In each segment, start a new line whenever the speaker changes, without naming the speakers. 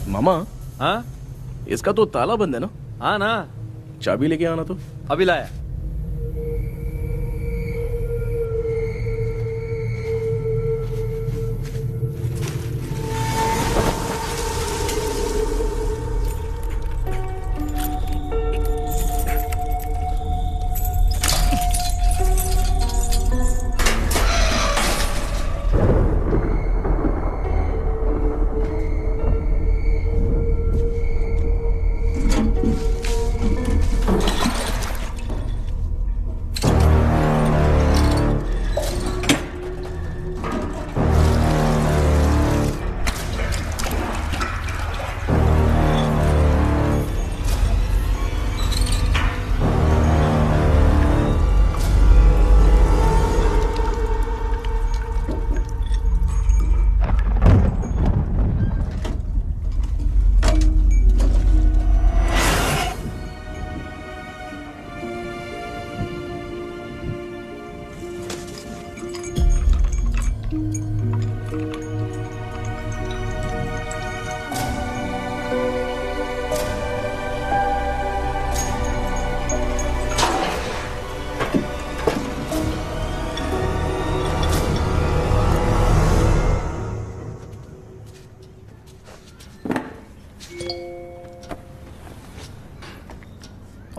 मामा,
हाँ
इसका तो ताला बंद है ना?
हाँ ना,
चाबी लेके आना तो।
अभी लाया।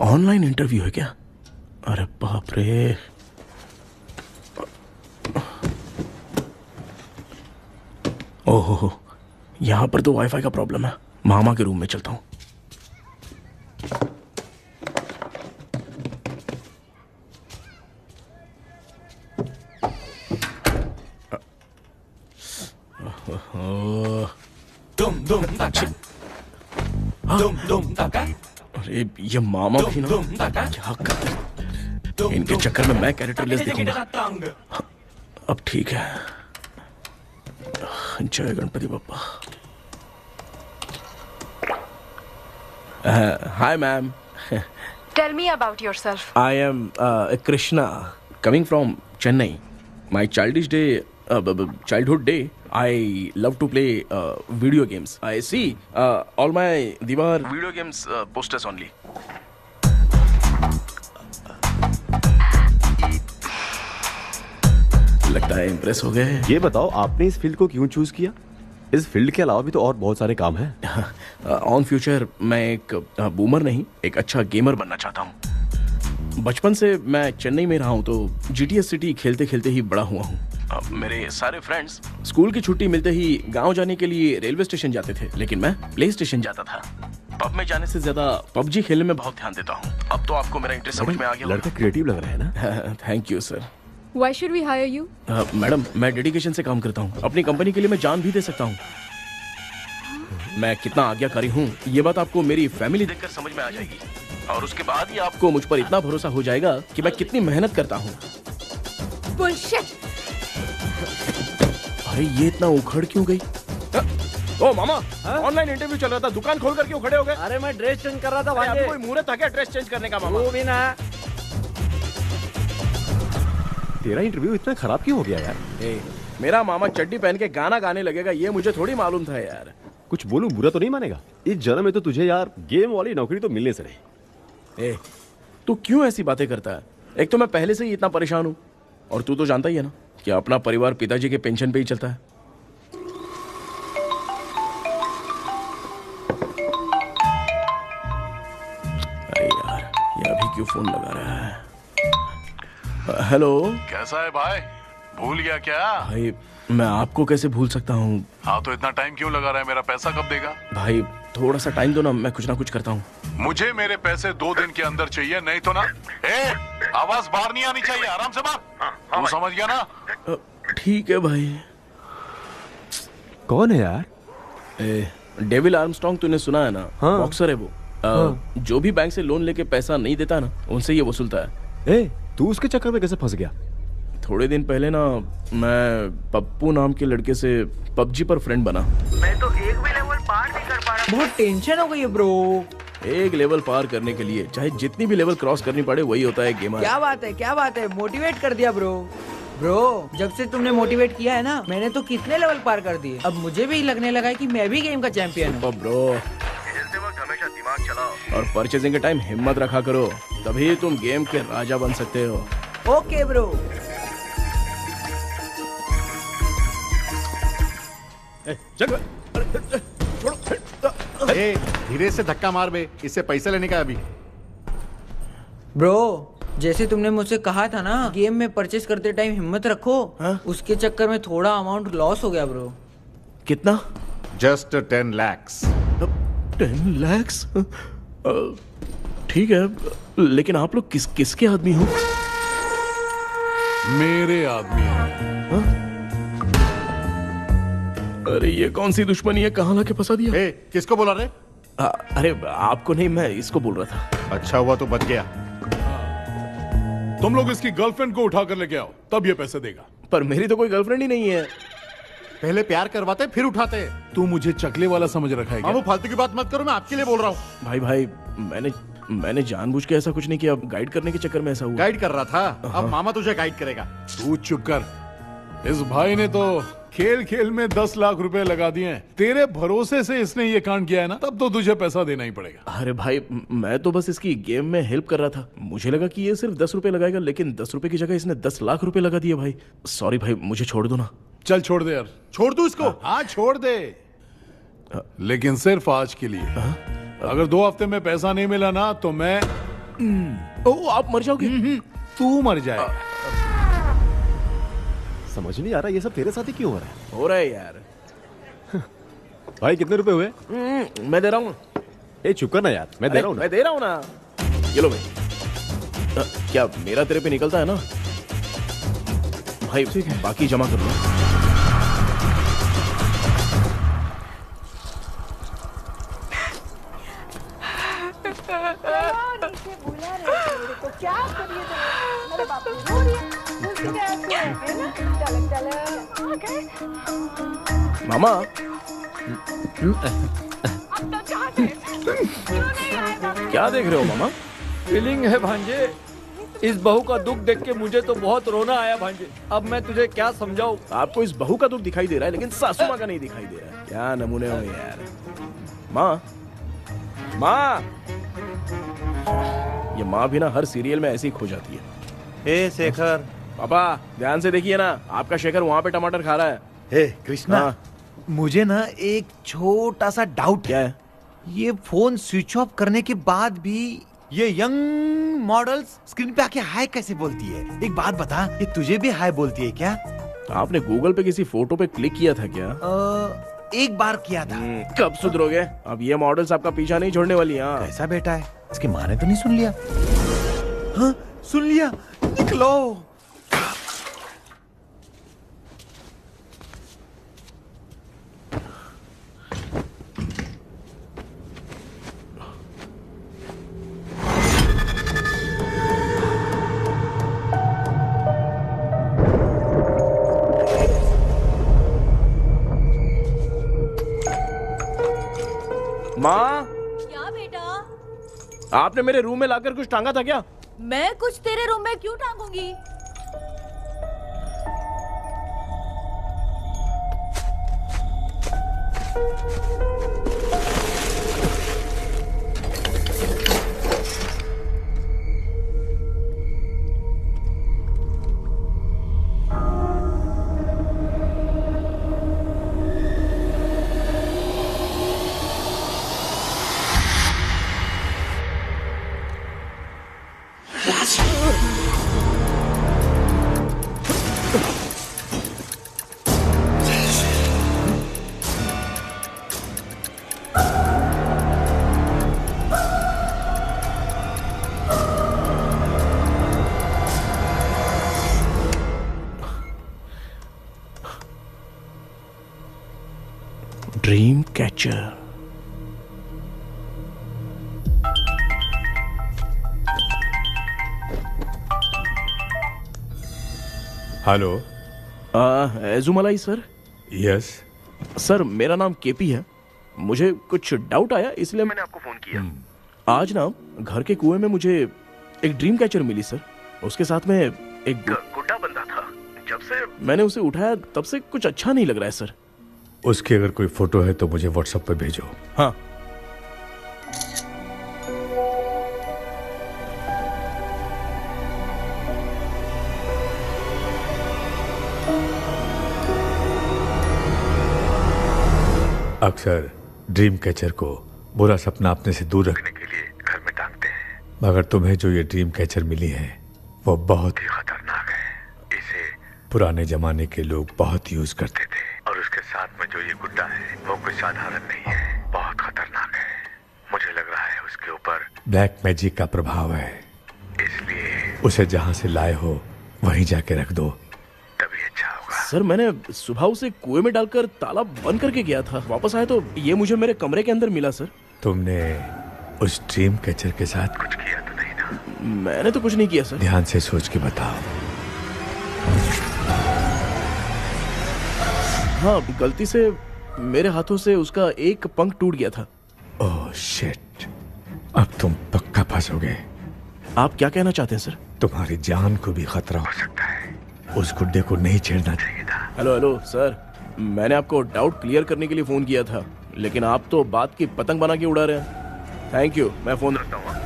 ऑनलाइन इंटरव्यू है क्या? अरे बाप रे। ओहो, यहां पर तो वाईफाई का प्रॉब्लम है। मामा के रूम में चलता हूं। अरे ये मामा भी ना, क्या कर, इनके चक्कर में मैं कैरेक्टरलेस दिखूंगा। अब ठीक है। जय Ganpati Bappa. Hi ma'am.
Tell me about yourself.
I am Krishna, coming from Chennai. My childhood day, I love to play video games. I see all my Diwar video games posters only. लगता है impress हो गए।
ये बताओ आपने इस field को क्यों चूज किया? इस फील्ड के अलावा भी तो और बहुत सारे काम हैं।
ऑन फ्यूचर मैं एक बूमर नहीं, एक अच्छा गेमर बनना चाहता हूँ। बचपन से मैं चेन्नई में रहा हूँ तो जीटीएस सिटी खेलते खेलते ही बड़ा हुआ हूँ। मेरे सारे फ्रेंड्स स्कूल की छुट्टी मिलते ही गांव जाने के लिए रेलवे स्टेशन जाते थे, लेकिन मैं प्ले स्टेशन जाता था। पब में जाने से ज्यादा पबजी खेलने में बहुत ध्यान देता हूँ। अब तो आपको मेरा इंटरेस्ट समझ में आ गया।
लड़का क्रिएटिव लग रहा है ना।
Thank you sir.
Why should we hire you?
Madam, मैं डेडिकेशन से काम करता हूँ। अपनी कंपनी के लिए मैं जान भी दे सकता हूँ। मैं कितना आज्ञाकारी हूँ ये बात आपको मेरी फैमिली देखकर समझ में आ जाएगी, और उसके बाद ही आपको मुझ पर इतना भरोसा हो जाएगा कि मैं कितनी मेहनत करता हूँ।
Bullshit!
अरे ये इतना उखड़ क्यों गई? ओ मामा, ऑनलाइन इंटरव्यू चल रहा था, दुकान खोल कर क्यों खड़े हो गए?
अरे मैं ड्रेस चेंज कर रहा था
भाई। कोई मुहूर्त था क्या ड्रेस चेंज करने का मामा?
वो भी ना।
तेरा इंटरव्यू इतना खराब क्यों हो गया यार?
मेरा मामा चड्डी पहन के गाना गाने लगेगा ये मुझे थोड़ी मालूम था यार।
कुछ बोलूं बुरा तो नहीं मानेगा? इस जन्म में तो तुझे यार गेम वाली नौकरी तो मिलने से नहीं।
तू क्यों ऐसी बातें करता है? एक तो मैं पहले से ही इतना परेशान हूँ, और तू तो जानता ही है ना कि अपना परिवार पिताजी के पेंशन पे ही चलता है। अरे यार, ये अभी क्यों फोन लगा रहा है? हेलो।
कैसा है भाई? भूल गया क्या?
भाई मैं आपको कैसे भूल सकता हूँ?
हाँ तो इतना टाइम क्यों लगा रहा है? मेरा पैसा कब देगा?
भाई थोड़ा सा टाइम दो ना, मैं कुछ ना कुछ करता हूँ।
मुझे मेरे पैसे 2 दिन के अंदर चाहिए, नहीं तो ना आवाज बाहर नहीं आनी चाहिए। आराम से बात। तू समझ गया ना?
ठीक है भाई।
कौन है यार?
डेविल आर्मस्ट्रॉन्ग, तूने सुना है ना?
हाँ।
बॉक्सर है वो। जो भी बैंक से लोन लेके पैसा नहीं देता ना, उनसे ये वसूलता है।
तू उसके चक्कर में कैसे फंस गया?
थोड़े दिन पहले ना मैं पप्पू नाम के लड़के से पबजी पर फ्रेंड बना।
मैं तो एक भी लेवल पार नहीं कर पा रहा।
बहुत टेंशन हो गई है ब्रो।
एक लेवल पार करने के लिए चाहे जितनी भी लेवल क्रॉस करनी पड़े, वही होता है गेमर।
क्या बात है, क्या बात है, मोटिवेट कर दिया ब्रो। ब्रो, जब से तुमने मोटिवेट किया है ना, मैंने तो कितने लेवल पार कर दिए। अब मुझे भी लगने लगा है कि मैं भी गेम का चैंपियन हूँ।
ब्रो,
खेलते वक्त हमेशा दिमाग चलाओ।
और परचेजिंग के टाइम हिम्मत रखा करो, तभी तुम गेम के राजा बन सकते हो।
Okay bro.
धीरे से धक्का मार बे, इससे पैसा लेने का अभी।
ब्रो, जैसे तुमने मुझसे कहा था ना, गेम में परचेस करते टाइम हिम्मत रखो, उसके चक्कर में थोड़ा अमाउंट लॉस हो गया ब्रो।
कितना?
Just 10 lakhs।
10 lakhs? ठीक है, लेकिन आप लोग किसके आदमी हो?
मेरे आदमी हैं।
अरे ये कौन सी दुश्मनी है, कहाँ लाके फंसा दिया?
ए, किसको बोला रे?
अरे आपको नहीं, मैं इसको बोल रहा था।
अच्छा हुआ तो बच गया।
तुम लोग इसकी गर्लफ्रेंड को उठा कर लेके आओ, तब ये पैसे देगा।
पर मेरी तो कोई गर्लफ्रेंड ही नहीं है।
पहले प्यार करवाते फिर उठाते।
तू मुझे चकले वाला समझ रखा है क्या?
वो फालतू की बात मत करो, मैं आपके लिए बोल रहा हूँ।
भाई मैंने जानबूझ के ऐसा कुछ नहीं किया, गाइड करने के चक्कर में ऐसा हुआ।
गाइड कर रहा था, अब मामा तुझे गाइड करेगा।
तू चुप कर। इस भाई ने तो खेल खेल में 10 लाख रुपए लगा दिए हैं। तेरे भरोसे से इसने ये कांड किया है ना, तब तो तुझे पैसा देना ही पड़ेगा।
अरे भाई, मैं तो बस इसकी गेम में हेल्प कर रहा था। मुझे लगा कि ये सिर्फ 10 रुपए लगाएगा, लेकिन 10 रुपए की जगह इसने 10 लाख रुपए लगा दिए। भाई सॉरी भाई, मुझे छोड़ दो ना।
चल छोड़ दे यार।
छोड़ दूं इसको?
हाँ छोड़ दे, लेकिन सिर्फ आज के लिए। अगर 2 हफ्ते में पैसा नहीं मिला ना तो मैं
ओ, आप मर जाओगे।
तू मर जाए।
समझ नहीं आ रहा ये सब तेरे साथ ही क्यों हो रहा है?
हो रहा है यार।
भाई कितने रुपए हुए?
मैं दे रहा हूँ।
ए चुप कर ना यार, मैं दे रहा हूँ ना।
मैं दे रहा हूँ ना। ये लो भाई। क्या मेरा तेरे पे निकलता है ना भाई? ठीक है, बाकी जमा कर लो। मामा, क्या देख रहे हो मामा?
फीलिंग है भांजे, इस बहू का दुख देख के मुझे तो बहुत रोना आया भांजे। अब मैं तुझे क्या समझाऊं?
आपको इस बहू का दुख दिखाई दे रहा है, लेकिन सासू माँ का नहीं दिखाई दे रहा है। क्या नमूने हो यार। माँ, माँ, ये माँ भी ना हर सीरियल में ऐसी ही खो जाती है।
हे शेखर।
पापा ध्यान से देखिए ना, आपका शेखर वहाँ पे टमाटर खा रहा है।
हे कृष्णा,
हाँ।
मुझे ना एक छोटा सा डाउट
क्या है?
ये फोन स्विच ऑफ करने के बाद भी ये यंग मॉडल्स स्क्रीन पे आके हाय कैसे बोलती है? एक बात बता, ये तुझे भी हाय बोलती है क्या?
आपने गूगल पे किसी फोटो पे क्लिक किया था क्या?
एक बार किया था।
कब सुधरोगे? अब ये मॉडल्स आपका पीछा नहीं छोड़ने वाली। हाँ,
कैसा बेटा है? इसकी माँ ने तो नहीं सुन लिया? हाँ सुन लिया, निकलो।
माँ,
क्या बेटा?
आपने मेरे रूम में लाकर कुछ टांगा था क्या?
मैं कुछ तेरे रूम में क्यों टांगूंगी? Dream catcher.
Hello.
Ezhumalai sir?
Yes
sir, मेरा नाम केपी है। मुझे कुछ डाउट आया, इसलिए मैंने आपको फोन किया। आज ना घर के कुएं में मुझे एक ड्रीम कैचर मिली सर। उसके साथ में एक
गुड्डा बंदा था जब से
मैंने उसे उठाया तब से कुछ अच्छा नहीं लग रहा है सर।
उसकी अगर कोई फोटो है तो मुझे व्हाट्सएप पे भेजो।
हाँ।
अक्सर ड्रीम कैचर को बुरा सपना अपने से दूर रखने
के लिए घर में टांगते हैं,
मगर तुम्हें जो ये ड्रीम कैचर मिली है वो बहुत ही
खतरनाक है। इसे
पुराने जमाने के लोग बहुत यूज करते थे।
और उसके साथ में जो ये गुड्डा है वो कोई साधारण नहीं है, बहुत खतरनाक है। मुझे लग रहा है उसके ऊपर
ब्लैक मैजिक का प्रभाव है,
इसलिए
उसे जहां से लाए हो वहीं जाके रख दो।
तभी अच्छा होगा।
सर मैंने सुबह उसे कुएं में डालकर ताला बंद करके गया था, वापस आया तो ये मुझे मेरे कमरे के अंदर मिला सर।
तुमने उस ड्रीम कैचर के साथ
कुछ किया तो नहीं ना?
मैंने तो कुछ नहीं किया सर।
ध्यान से सोच के बताओ।
हाँ, गलती से मेरे हाथों से उसका एक पंख टूट गया था।
ओह शिट, अब तुम पक्का फंसोगे।
आप क्या कहना चाहते हैं सर?
तुम्हारी जान को भी खतरा हो सकता है। उस गुड्डे को नहीं छेड़ना चाहिए था।
हेलो हेलो सर, मैंने आपको डाउट क्लियर करने के लिए फोन किया था, लेकिन आप तो बात की पतंग बना के उड़ा रहे हैं। थैंक यू, मैं फोन रखता हूँ।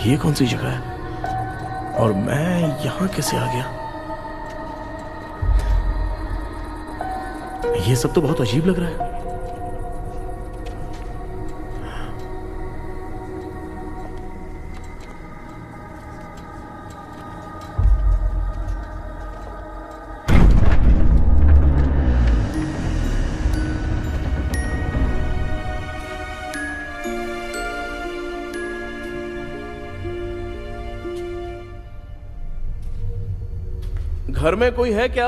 ये कौन सी जगह है और मैं यहां कैसे आ गया? ये सब तो बहुत अजीब लग रहा है। घर में कोई है क्या?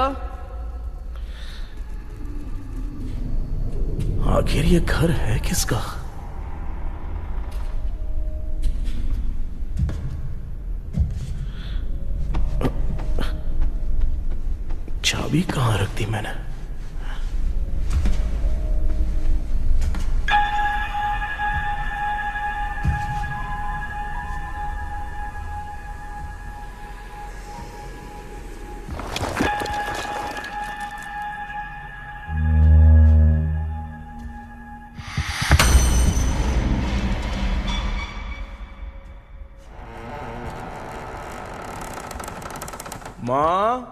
आखिर ये घर है किसका? चाबी कहां रख दी मैंने? माँ,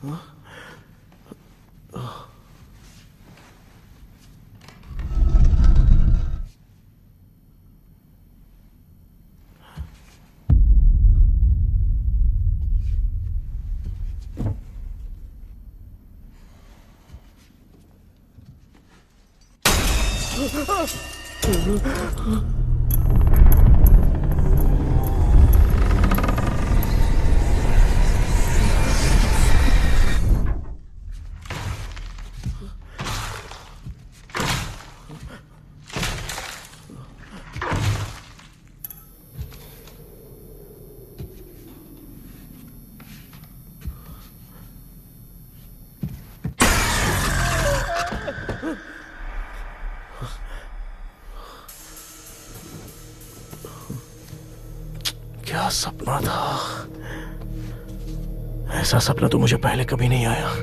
क्या सपना था? ऐसा सपना तो मुझे पहले कभी नहीं आया।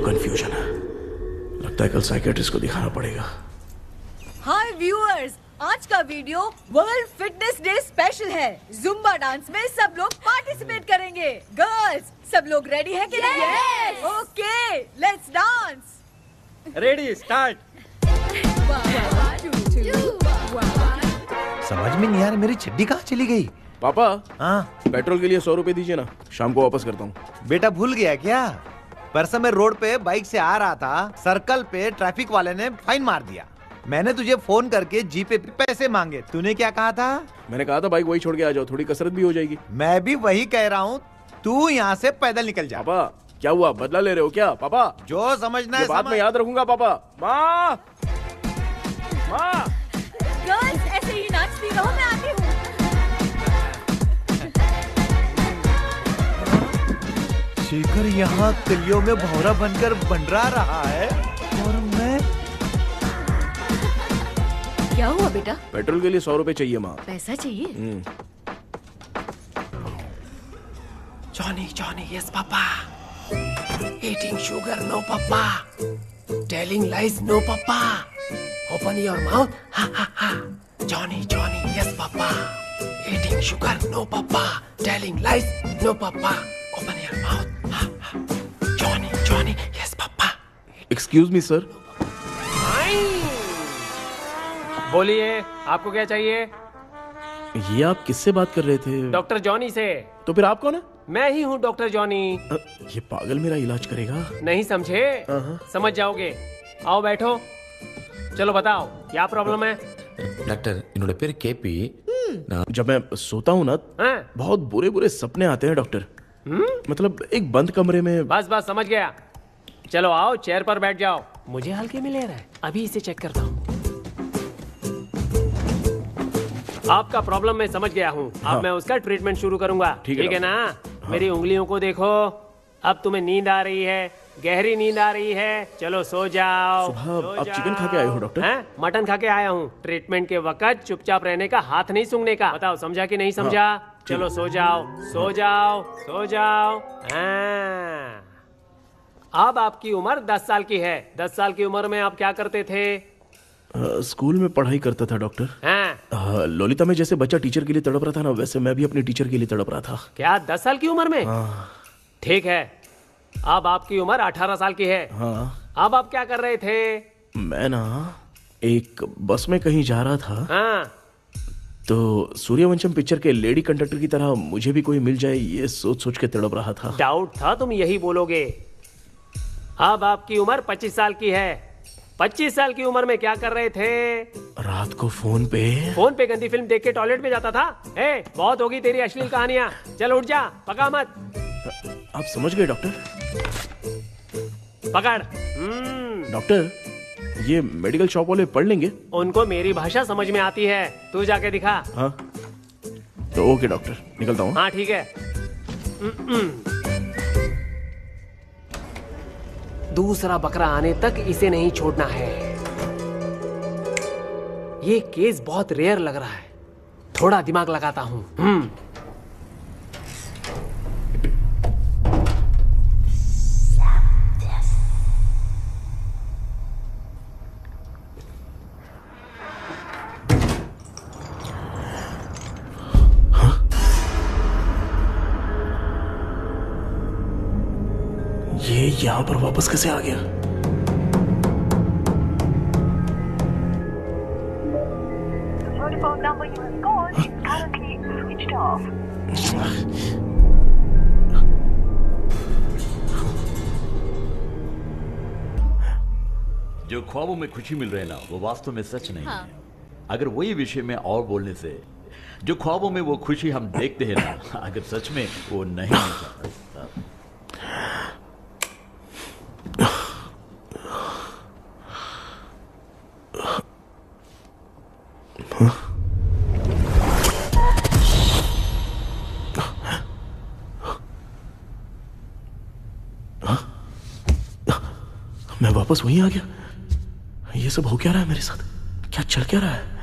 कंफ्यूजन है, लगता है कल साइकियाट्रिस्ट को दिखाना पड़ेगा।
हाय व्यूअर्स, आज का video world fitness day special है। जुम्बा डांस में सब लोग पार्टिसिपेट करेंगे। गर्ल्स, सब लोग रेडी है कि नहीं? Yes. Okay, let's dance.
Ready, start.
समझ में नहीं आ रहा मेरी चड्डी कहाँ चली गई।
पापा,
हाँ
पेट्रोल के लिए 100 रुपए दीजिए ना, शाम को वापस करता हूँ।
बेटा भूल गया क्या? परसों मैं रोड पे बाइक से आ रहा था, सर्कल पे ट्रैफिक वाले ने फाइन मार दिया। मैंने तुझे फोन करके जीपे पे पैसे मांगे, तूने क्या कहा था?
मैंने कहा था बाइक वही छोड़ के आ जाओ, थोड़ी कसरत भी हो जाएगी।
मैं भी वही कह रहा हूँ, तू यहाँ से पैदल निकल जा।
पापा क्या हुआ, बदला ले रहे हो क्या? पापा
जो समझना
ये
है
बात मैं याद रखूंगा। पापा, माँ माँ,
गर्ल्स ऐसे ही नाचती रहो, मैं आती हूँ।
शेखर यहाँ कलियों में भौरा बनकर बंडरा रहा है और मैं।
क्या हुआ बेटा?
पेट्रोल के लिए 100 रुपए चाहिए माँ।
पैसा चाहिए?
Johnny, Johnny, yes, Papa. Eating sugar, no, Papa. Telling lies, no, Papa. Open your mouth, ha, ha, ha. Johnny, Johnny, yes, Papa. Eating sugar, no, Papa. Telling lies, no, Papa. Open your mouth, ha, ha. Johnny, Johnny, yes, Papa.
Excuse me sir.
बोलिए, आपको क्या चाहिए?
ये आप किससे बात कर रहे थे?
डॉक्टर जॉनी से।
तो फिर आप कौन है?
मैं ही हूँ डॉक्टर जॉनी।
ये पागल मेरा इलाज करेगा?
नहीं समझे? समझ जाओगे। आओ बैठो। चलो बताओ क्या प्रॉब्लम है?
டாக்டர் என்னோட பேர் கேபி
जब मैं सोता हूँ ना, बहुत बुरे बुरे सपने आते हैं डॉक्टर। मतलब एक बंद कमरे में।
बस बस समझ गया। चलो आओ, चेयर पर बैठ जाओ। मुझे हल्के में ले रहा है, अभी इसे चेक करता हूँ। आपका प्रॉब्लम मैं समझ गया हूँ। अब मैं उसका ट्रीटमेंट शुरू करूंगा। ठीक है ना? मेरी उंगलियों को देखो। अब तुम्हें नींद आ रही है, गहरी नींद आ रही है। चलो सो जाओ।
सुबह आप चिकन खा के आए हो डॉक्टर?
हैं? मटन खा के आया हूँ। ट्रीटमेंट के वक्त चुपचाप रहने का, हाथ नहीं सूंघने का। बताओ समझा कि नहीं समझा? चलो सो जाओ, सो जाओ, सो जाओ। हाँ। अब आपकी उम्र 10 साल की है। 10 साल की उम्र में आप क्या करते थे?
स्कूल में पढ़ाई करता था डॉक्टर।
हाँ।
ललिता में जैसे बच्चा टीचर के लिए तड़प रहा था ना, वैसे मैं भी अपने टीचर के लिए तड़प रहा था।
क्या 10 साल की उम्र में? ठीक है, अब आपकी उम्र 18 साल की है।
हाँ।
अब आप क्या कर रहे थे?
मैं ना एक बस में कहीं जा रहा था।
हाँ।
तो सूर्यवंशम पिक्चर के लेडी कंडक्टर की तरह मुझे भी कोई मिल जाए, ये सोच सोच के तड़प रहा था।
डाउट था तुम यही बोलोगे। अब आपकी उम्र 25 साल की है। 25 साल की उम्र में क्या कर रहे थे?
रात को फोन पे
गंदी फिल्म देख के टॉयलेट में जाता था। ए, बहुत होगी तेरी अश्लील कहानियां। चल उठ जा, पका मत।
आप समझ गए डॉक्टर?
पकड़।
डॉक्टर, ये मेडिकल शॉप वाले पढ़ लेंगे?
उनको मेरी भाषा समझ में आती है, तू जाके दिखा।
हाँ तो ओके डॉक्टर, निकलता हूँ।
हाँ ठीक है। दूसरा बकरा आने तक इसे नहीं छोड़ना है। ये केस बहुत रेयर लग रहा है, थोड़ा दिमाग लगाता हूं।
ये यहां पर वापस कैसे आ गया?
जो ख्वाबों में खुशी मिल रही है ना, वो वास्तव में सच नहीं है। अगर वही विषय में और बोलने से, जो ख्वाबों में वो खुशी हम देखते हैं ना, अगर सच में वो नहीं है।
मैं वापस वहीं आ गया। ये सब हो क्या रहा है मेरे साथ? क्या चल क्या रहा है?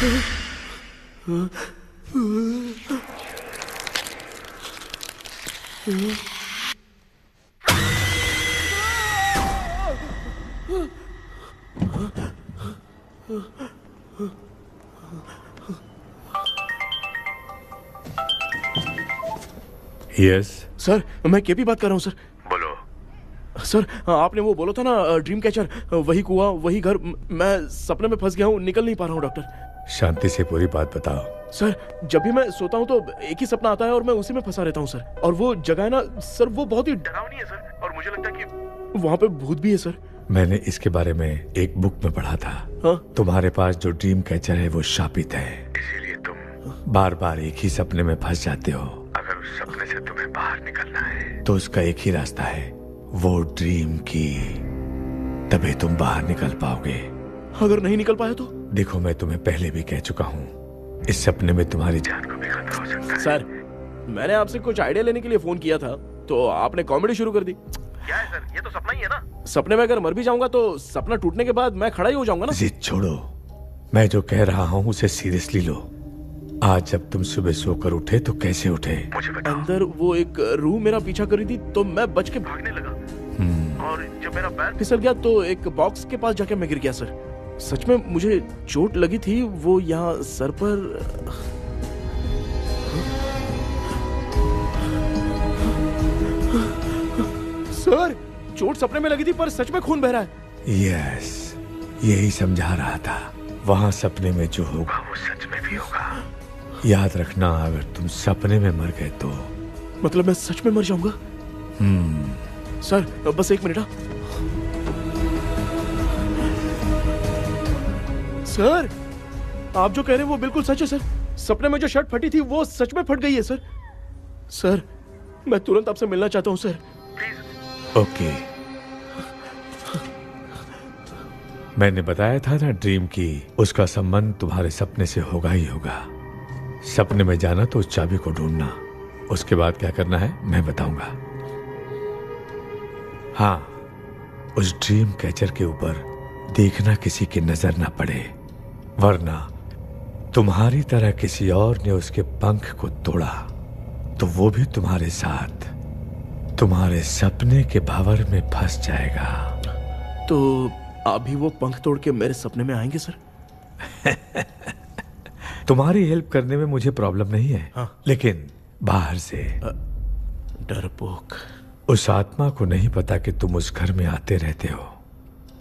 यस
सर, मैं केपी बात कर रहा हूँ सर।
बोलो।
सर, आपने वो बोला था ना ड्रीम कैचर, वही कुआं, वही घर, मैं सपने में फंस गया हूँ, निकल नहीं पा रहा हूँ डॉक्टर।
शांति से पूरी बात बताओ।
सर, जब भी मैं सोता हूँ तो एक ही सपना आता है और मैं उसी में फंसा रहता हूँ सर। और वो जगह है ना सर, वो बहुत ही डरावनी है सर, और मुझे लगता है कि वहाँ पे भूत भी है सर।
मैंने इसके बारे में एक बुक में पढ़ा था।
हाँ?
तुम्हारे पास जो ड्रीम कैचर है वो शापित है,
इसीलिए तुम
बार बार एक ही सपने में फंस जाते हो।
अगर उस सपने से तुम्हें बाहर निकलना है
तो उसका एक ही रास्ता है, वो ड्रीम की, तभी तुम बाहर निकल पाओगे।
अगर नहीं निकल पाया तो?
देखो, मैं तुम्हें पहले भी कह चुका हूँ, इस सपने में तुम्हारी जान
को भी खतरा हो सकता है।
सर, मैंने आपसे कुछ आइडिया लेने के लिए फोन किया था तो आपने कॉमेडी शुरू कर दी।
क्या है सर, ये तो सपना ही है ना।
सपने में अगर मर भी जाऊंगा तो सपना टूटने के बाद मैं खड़ा ही हो जाऊंगा ना।
जिद छोड़ो, मैं जो कह रहा हूँ उसे सीरियसली लो। आज जब तुम सुबह सोकर उठे तो कैसे उठे?
अंदर वो एक रूह मेरा पीछा कर रही थी तो मैं बच के भागने लगा, और जब मेरा पैर फिसल गया तो एक बॉक्स के पास जाके मैं गिर गया सर। सच में मुझे चोट लगी थी, वो यहाँ सर पर। सर, चोट सपने में लगी थी पर सच में खून बह रहा है।
यस, यही समझा रहा था। वहाँ सपने में जो होगा
वो सच में भी होगा।
याद रखना, अगर तुम सपने में मर गए तो
मतलब मैं सच में मर जाऊंगा? सर, बस एक मिनट। सर, आप जो कह रहे हैं वो बिल्कुल सच है सर। सपने में जो शर्ट फटी थी वो सच में फट गई है सर। सर, मैं तुरंत आपसे मिलना चाहता हूँ सर।
ओके, मैंने बताया था ना ड्रीम की, उसका संबंध तुम्हारे सपने से होगा ही होगा। सपने में जाना तो उस चाबी को ढूंढना, उसके बाद क्या करना है मैं बताऊंगा। हाँ, उस ड्रीम कैचर के ऊपर देखना किसी की नजर ना पड़े, वरना तुम्हारी तरह किसी और ने उसके पंख को तोड़ा तो वो भी तुम्हारे साथ तुम्हारे सपने के भंवर में फंस जाएगा।
तो अभी वो पंख तोड़ के मेरे सपने में आएंगे सर?
तुम्हारी हेल्प करने में मुझे प्रॉब्लम नहीं है।
हाँ।
लेकिन बाहर से
डरपोक,
उस आत्मा को नहीं पता कि तुम उस घर में आते रहते हो,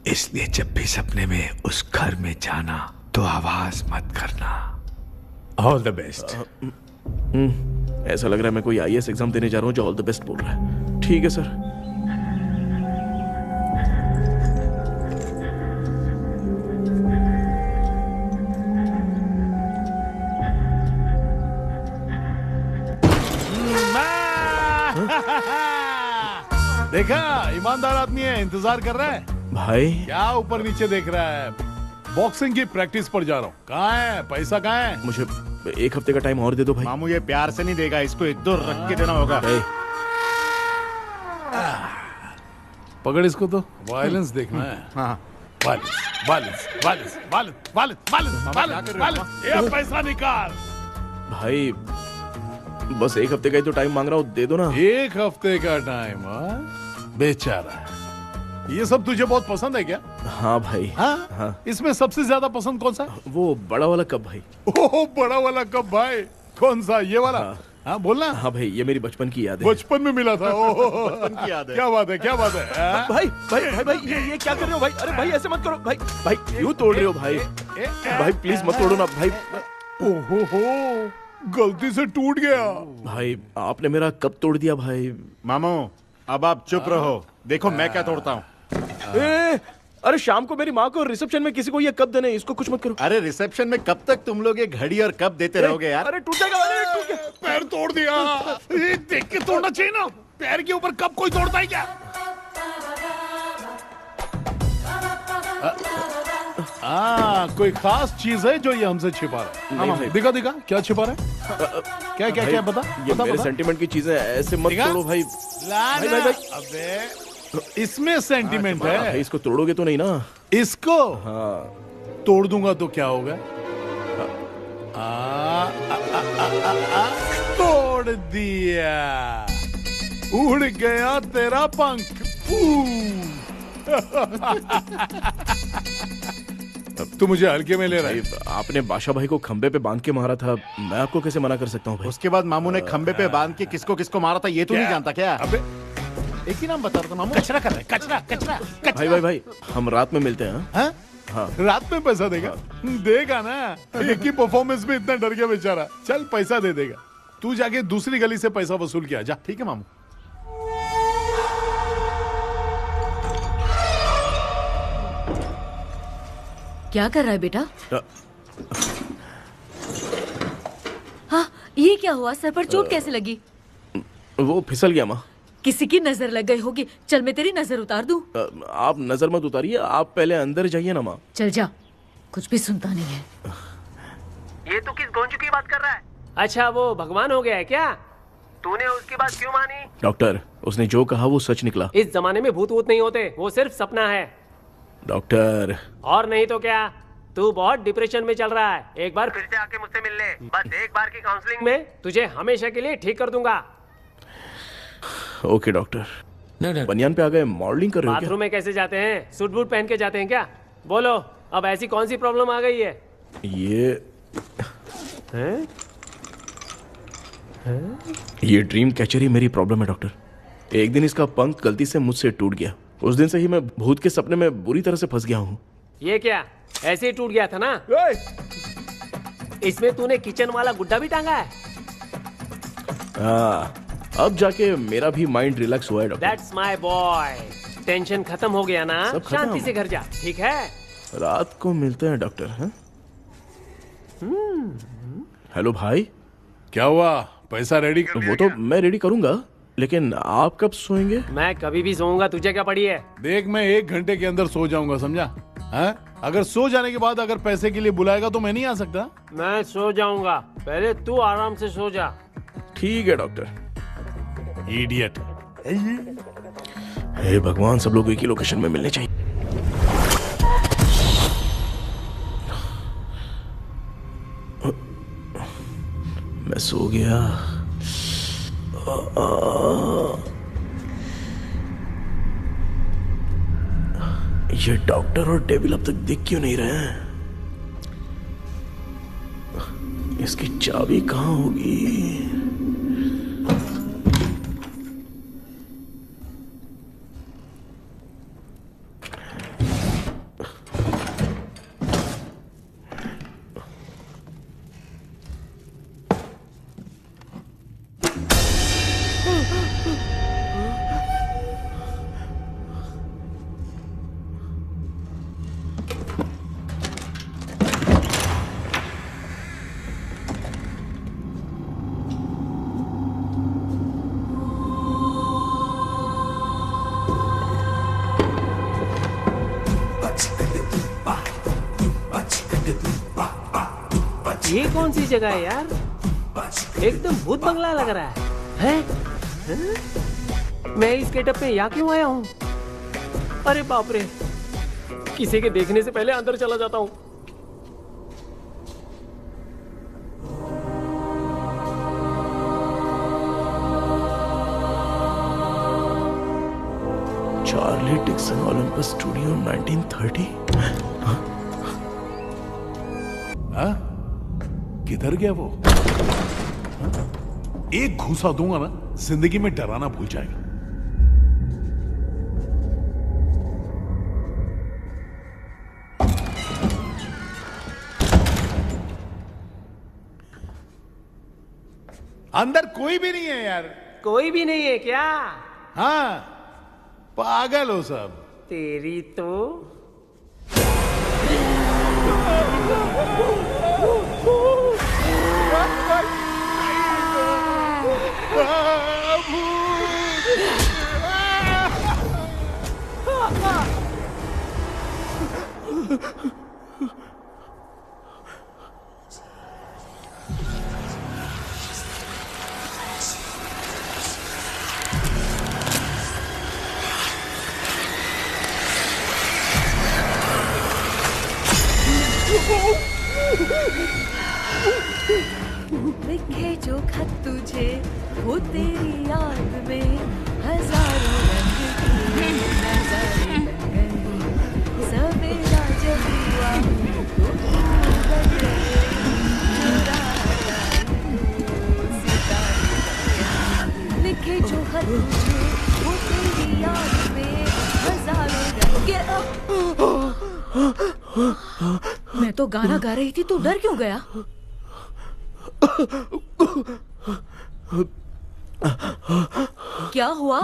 इसलिए जब भी सपने में उस घर में जाना तो आवाज मत करना। All the best.
ऐसा लग रहा है मैं कोई आईएएस एग्जाम देने जा रहा हूँ जो ऑल द बेस्ट बोल रहा है। ठीक है सर।
देखा, ईमानदार आदमी है, इंतजार कर रहा है।
भाई
क्या ऊपर नीचे देख रहा है? बॉक्सिंग की प्रैक्टिस पर जा रहा हूँ। कहाँ है पैसा? कहाँ है?
मुझे एक हफ्ते का टाइम और दे दो भाई।
मामू ये प्यार से नहीं देगा, इसको एक दो रख के देना होगा।
पकड़ इसको, तो वायलेंस देखना है।
हाँ,
violence violence violence violence violence violence violence. ये पैसा निकाल
भाई, बस एक हफ्ते का ही तो टाइम मांग रहा हूँ, दे दो ना।
एक हफ्ते का टाइम? बेचारा, ये सब तुझे बहुत पसंद है क्या?
हाँ भाई।
हाँ? इसमें सबसे ज्यादा पसंद कौन सा?
वो बड़ा वाला कप भाई।
ओह, बड़ा वाला कप भाई। कौन सा? ये वाला? हाँ बोलना।
हाँ भाई, ये मेरी बचपन की याद है।
बचपन में मिला था? ओह,
बचपन की याद है।
क्या बात है, क्या बात है।
भाई भाई भाई भाई, ये क्या कर रहे हो भाई? अरे भाई ऐसे मत करो भाई। भाई क्यों तोड़ रहे हो भाई? भाई प्लीज मत तोड़ो ना भाई।
ओहो, गलती से टूट गया।
भाई आपने मेरा कप तोड़ दिया भाई।
मामू अब आप चुप रहो, देखो मैं क्या तोड़ता हूँ।
अरे शाम को मेरी माँ को रिसेप्शन में किसी को ये कप देने, इसको कुछ मत करो।
अरे रिसेप्शन में कब तक तुम लोग ये घड़ी और कप देते रहोगे यार?
अरे टूट जाएगा, अरे टूट गया।
पैर तोड़ दिया। ये देख के तोड़ना चाहिए ना, पैर के ऊपर कप कोई तोड़ता है क्या? कोई खास चीज है जो ये हमसे छिपा रहा है?
नहीं,
दिखा दिखा, क्या छिपा रहा है? क्या क्या क्या बता?
ये
बता,
मेरे
बता।
सेंटिमेंट की चीजें ऐसे मत
दिखा?
तोड़ो भाई।
भाई भाई भाई, अबे इसमें सेंटिमेंट है।
भाई इसको तोड़ोगे तो नहीं ना?
इसको
हाँ
तोड़ दूंगा तो क्या होगा?
तोड़ दिया, उड़ गया तेरा पंख। तू मुझे हल्के में ले रहा है।
आपने बादशाह भाई को खंबे पे बांध के मारा था, मैं आपको कैसे मना कर सकता हूँ भाई?
उसके बाद मामू ने खंबे पे बांध के किसको किसको मारा था ये तो नहीं जानता क्या?
अबे
एक ही नाम बता रहा था मामू। कचरा कर रहा है, कचरा कचरा
भाई भाई भाई, हम रात में मिलते हैं।
हाँ?
हाँ।
रात में पैसा देगा? देगा ना, एक ही परफॉर्मेंस में इतना डर गया बेचारा। चल पैसा दे देगा, तू जाके दूसरी गली से पैसा वसूल किया जा।
ठीक है मामू।
क्या कर रहा है बेटा? हाँ, ये क्या हुआ? सर पर चोट कैसे लगी?
वो फिसल गया माँ।
किसी की नजर लग गई होगी। चल मैं तेरी नजर उतार दूं।
आप नजर मत उतारिए, आप पहले अंदर जाइए ना माँ।
चल जा, कुछ भी सुनता नहीं है।
ये तू किस गोंजू की बात कर रहा है? अच्छा, वो भगवान हो गया है क्या? तूने उसकी बात क्यों मानी?
डॉक्टर, उसने जो कहा वो सच निकला।
इस जमाने में भूत वूत नहीं होते, वो सिर्फ सपना है।
डॉक्टर,
और नहीं तो क्या, तू बहुत डिप्रेशन में चल रहा है। एक बार फिर से आके मुझसे मिल ले, बस एक बार की काउंसलिंग में तुझे हमेशा के लिए ठीक कर दूंगा।
Okay doctor. बनियान पे आ गए, मॉडलिंग कर रहे हो क्या?
बाथरूम में कैसे जाते हैं? सूट बूट पहन के जाते हैं क्या? बोलो, अब ऐसी कौन सी प्रॉब्लम आ गई है?
ये ड्रीम कैचर ही मेरी प्रॉब्लम है डॉक्टर। एक दिन इसका पंख गलती से मुझसे टूट गया। उस दिन से ही मैं भूत के सपने में बुरी तरह से फंस गया हूँ।
ये क्या, ऐसे ही टूट गया था ना? इसमें तूने किचन वाला गुड्डा भी टांगा है?
अब जाके मेरा भी माइंड रिलैक्स हुआ है doctor.
That's my boy। Tension खत्म हो गया ना? शांति से घर जा, ठीक है?
रात को मिलते हैं डॉक्टर। हेलो भाई,
क्या हुआ? पैसा रेडी कर?
वो तो मैं रेडी करूंगा, लेकिन आप कब सोएंगे?
मैं कभी भी सोऊंगा, तुझे क्या पड़ी है?
देख, मैं 1 घंटे के अंदर सो जाऊंगा, समझा? अगर सो जाने के बाद अगर पैसे के लिए बुलाएगा तो मैं नहीं आ सकता।
मैं सो जाऊंगा, पहले तू आराम से सो जा।
ठीक है डॉक्टर।
इडियट।
हे भगवान, सब लोग एक ही लोकेशन में मिलने चाहिए। मैं सो गया। ये डॉक्टर और डेविल अब तक दिख क्यों नहीं रहे हैं? इसकी चाबी कहाँ होगी?
ये कौन सी जगह है यार? एकदम भूत बंगला लग रहा है? मैं इस गेटअप में यहाँ क्यों आया हूँ? अरे बाप रे, किसी के देखने से पहले अंदर चला जाता हूँ।
Charlie Dixon Olympus studio 1930।
किधर गया वो? एक घूसा दूंगा ना, जिंदगी में डराना भूल जाएगा। अंदर कोई भी नहीं है यार।
कोई भी नहीं है क्या?
हाँ, पागल हो सब।
तेरी तो
लिखे जो खत तुझे वो तेरी याद में हजारों रंग की नजारे बन गए सवेरा जब हुआ तो बन गए लिखे जो खत तुझे वो तेरी याद में हजारों रंग मैं तो गाना गा रही थी, तू डर क्यों गया? क्या हुआ?